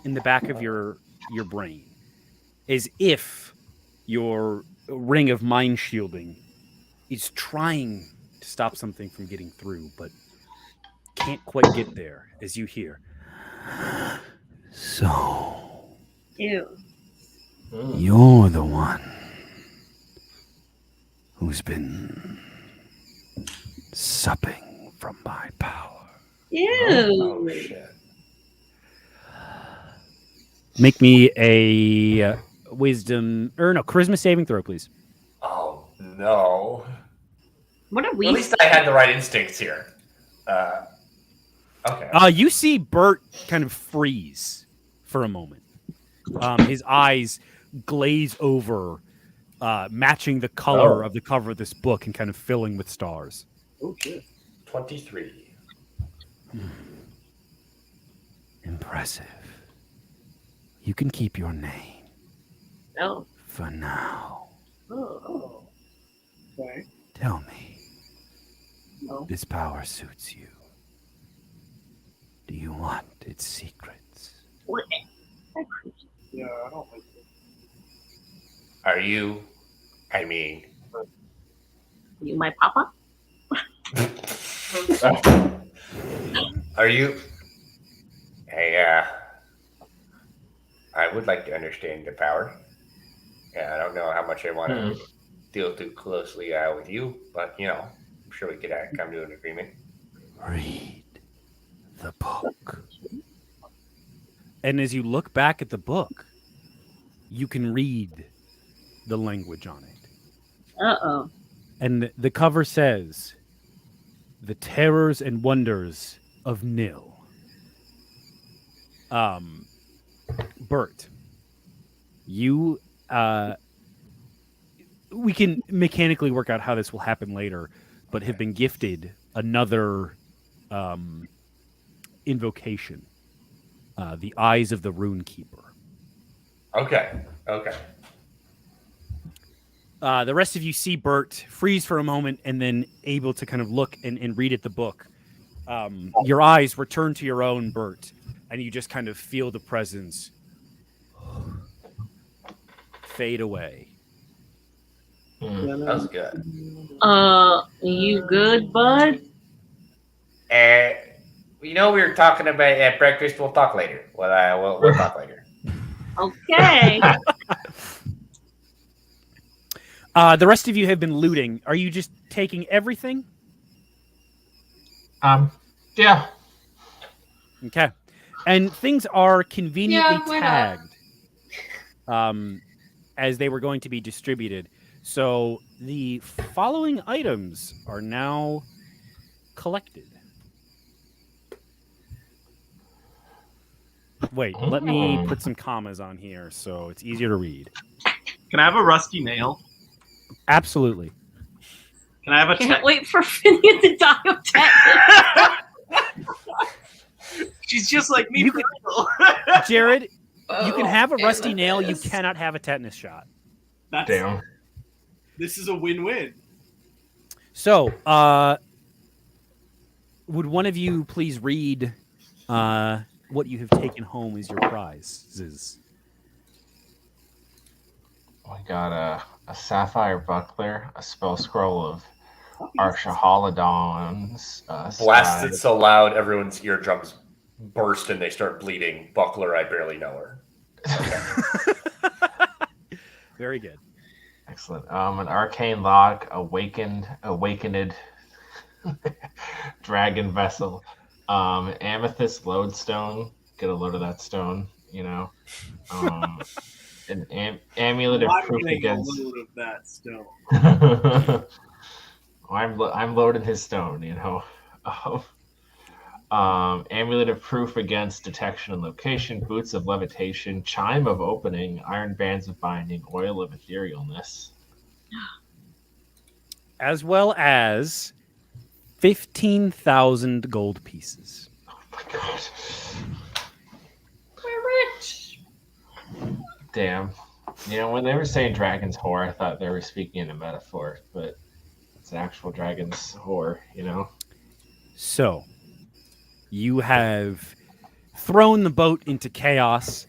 in the back of your brain, as if your ring of mind shielding is trying to stop something from getting through, but can't quite get there, as you hear. So, Ew. Mm. you're the one who's been supping from my power. Ew. Oh shit. Make me a charisma saving throw, please. Oh no. What are At we? least I had the right instincts here. Okay. You see Bert kind of freeze for a moment. His eyes glaze over, matching the color of the cover of this book and kind of filling with stars. Oh shit. 23. Impressive. You can keep your name No. for now. Oh. Okay. Tell me, No. this power suits you. Do you want its secrets? What? Yeah, I don't like it. Are you? I mean, You my papa? are you? Hey, I would like to understand the power. Yeah, I don't know how much I want to deal too closely with you, but I'm sure we could come to an agreement. Read the book. And as you look back at the book, you can read the language on it. Uh-oh. And the cover says, "The terrors and wonders of Nil." Bert, you we can mechanically work out how this will happen later, but have been gifted another invocation, the Eyes of the Rune Keeper. Okay. The rest of you see Bert freeze for a moment and then able to kind of look and read at the book. Your eyes return to your own, Bert, and you just kind of feel the presence fade away. That was good. You good, bud? We were talking about at breakfast. We'll talk later. We'll talk later. Okay. The rest of you have been looting. Are you just taking everything? Yeah. Okay. And things are conveniently Yeah, why tagged as they were going to be distributed. So the following items are now collected. Wait, let me put some commas on here so it's easier to read. Can I have a rusty nail? Absolutely. Can I have a Can't wait for Phineas to die of tetanus. She's just like me. You for real. Jared, you can Oh, have a rusty nail. You goodness. cannot have a tetanus shot. That's, Damn. This is a win-win. So, would one of you please read what you have taken home as your prizes? We got a sapphire buckler, a spell scroll of Archaholodons. Blasted so loud, everyone's eardrums burst and they start bleeding. Buckler, I barely know her. Very good. Excellent. An arcane lock, awakened dragon vessel, amethyst lodestone. Get a load of that stone. An amulet of Why proof make a against. load of that stone? I'm loading his stone. Amulet of proof against detection and location, boots of levitation, chime of opening, iron bands of binding, oil of etherealness. As well as 15,000 gold pieces. Oh my god. We're rich. Damn. You know, when they were saying dragon's whore, I thought they were speaking in a metaphor, but it's an actual dragon's whore, you know? So, you have thrown the boat into chaos.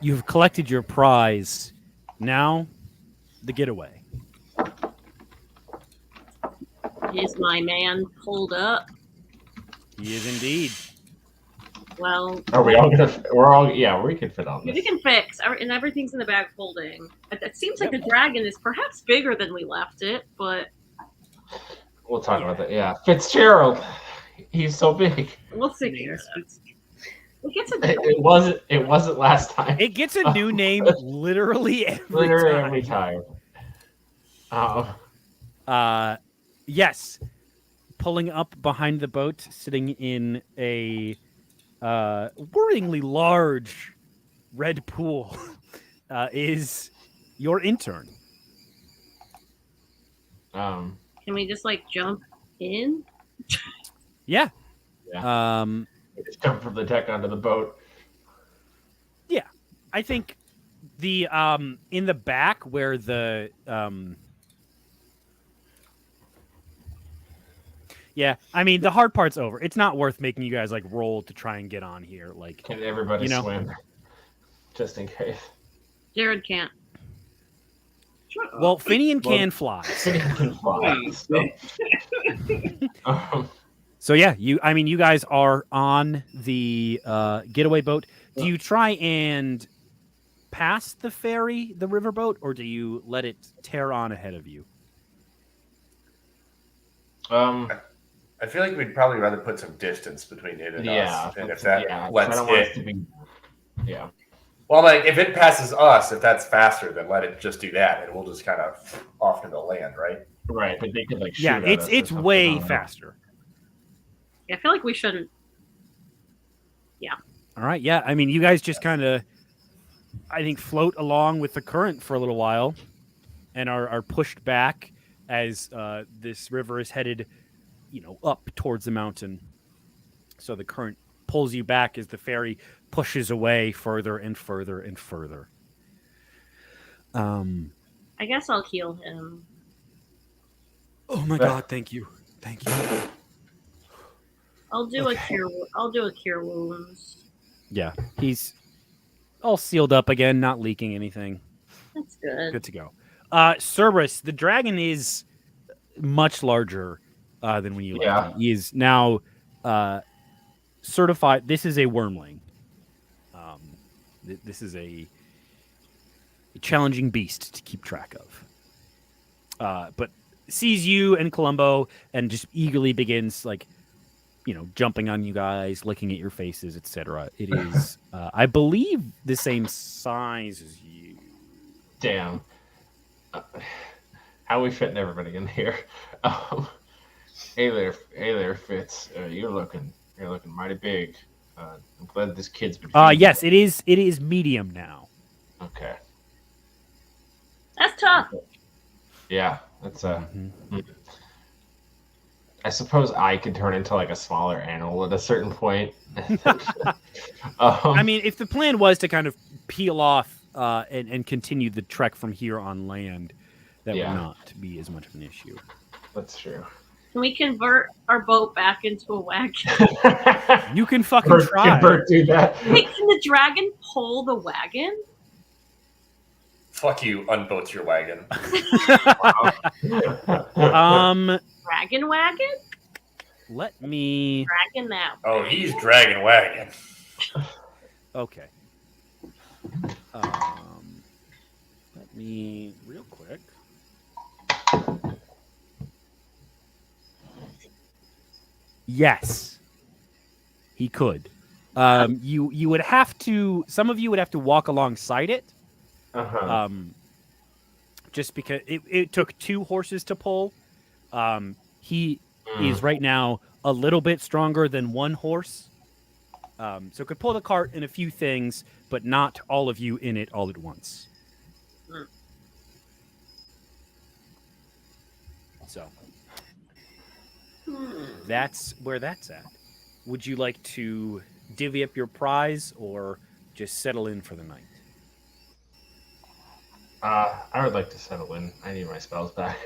You've collected your prize. Now, the getaway. Is my man pulled up? He is indeed. Well, Are we all gonna? We're all. Yeah, we can fit on we this. can fix, and everything's in the bag holding. It seems like the dragon is perhaps bigger than we left it, but We'll talk about that. Yeah, Fitzgerald. He's so big. we'll figure it out. It gets a It wasn't last time. It gets a new name literally every Literally time. every time. Yes. Pulling up behind the boat, sitting in a worryingly large red pool, is your intern. Can we just like jump in? Yeah. Yeah. Just jump from the deck onto the boat. Yeah. I think the in the back where the yeah, I mean the hard part's over. It's not worth making you guys like roll to try and get on here. Like, Can everybody you know, swim? Just in case. Jared can't. well, Finian can fly. Can fly. So yeah, you guys are on the getaway boat. Do you try and pass the ferry, the riverboat, or do you let it tear on ahead of you? I feel like we'd probably rather put some distance between it and us. And if that I lets don't want us it. to be. Yeah. Well, like if it passes us, if that's faster, then let it just do that, and we'll just kind of off to the land, right? Right, but they could like shoot Yeah, at it's us or it's something, I way don't know. faster. Yeah, I feel like we shouldn't. All right, yeah. I mean, you guys just kind of, I think, float along with the current for a little while, and are pushed back as this river is headed, up towards the mountain. So the current pulls you back as the ferry pushes away further and further and further. I guess I'll heal him. Oh my God! Thank you. I'll do a cure. I'll do a cure wounds. Yeah, he's all sealed up again, not leaking anything. That's good. Good to go. Cerberus, the dragon is much larger than when you left him. He is now certified. This is a wormling. This is a challenging beast to keep track of. But sees you and Columbo and just eagerly begins jumping on you guys, licking at your faces, etc. It is, I believe, the same size as you. Damn. How are we fitting everybody in here? Hey there, Fitz. You're looking mighty big. I'm glad this kid's been. Yes, it is medium now. Okay. That's tough. Yeah, that's I suppose I could turn into like a smaller animal at a certain point. I mean, if the plan was to kind of peel off and continue the trek from here on land, that would not be as much of an issue. That's true. Can we convert our boat back into a wagon? You can fucking try. Bert, do that. Wait, can the dragon pull the wagon? Fuck you, unboat your wagon. Dragon wagon? Let me. Dragon that. Oh, he's dragon wagon. Okay. Let me real quick. Yes, he could. You would have to. Some of you would have to walk alongside it. Just because it took 2 horses to pull. He is right now a little bit stronger than one horse. So it could pull the cart in a few things, but not all of you in it all at once. So that's where that's at. Would you like to divvy up your prize or just settle in for the night? I would like to settle in. I need my spells back.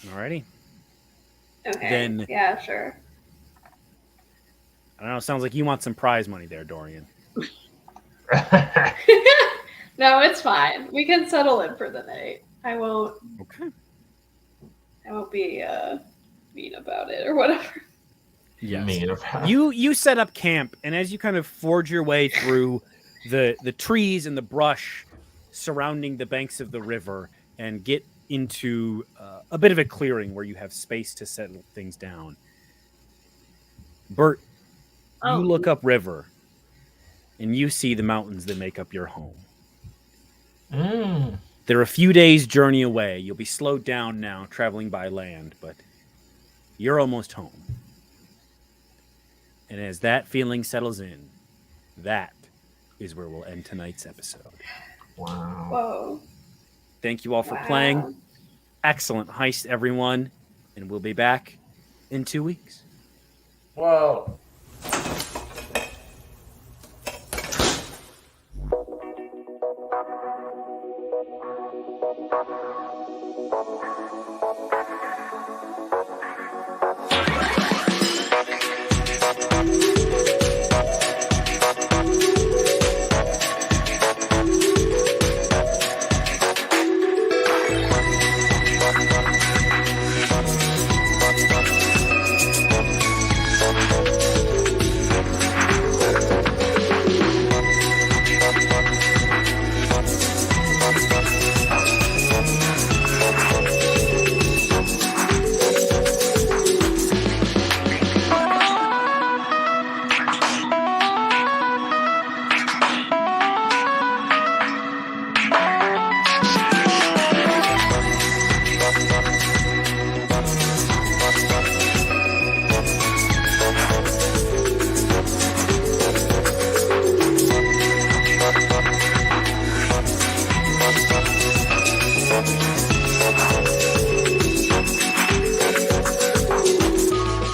Alrighty. Okay. Then- yeah, sure. I don't know. Sounds like you want some prize money there, Dorian. No, it's fine. We can settle in for the night. I won't Okay. be mean about it or whatever. Yes. Mean about You set up camp, and as you kind of forge your way through the trees and the brush surrounding the banks of the river and get into a bit of a clearing where you have space to settle things down. Bert, Oh. you look up river, and you see the mountains that make up your home. They're a few days' journey away. You'll be slowed down now traveling by land, but you're almost home. And as that feeling settles in, that is where we'll end tonight's episode. Wow. Whoa. Thank you all for Wow. playing. Excellent heist, everyone. And we'll be back in 2 weeks. Whoa.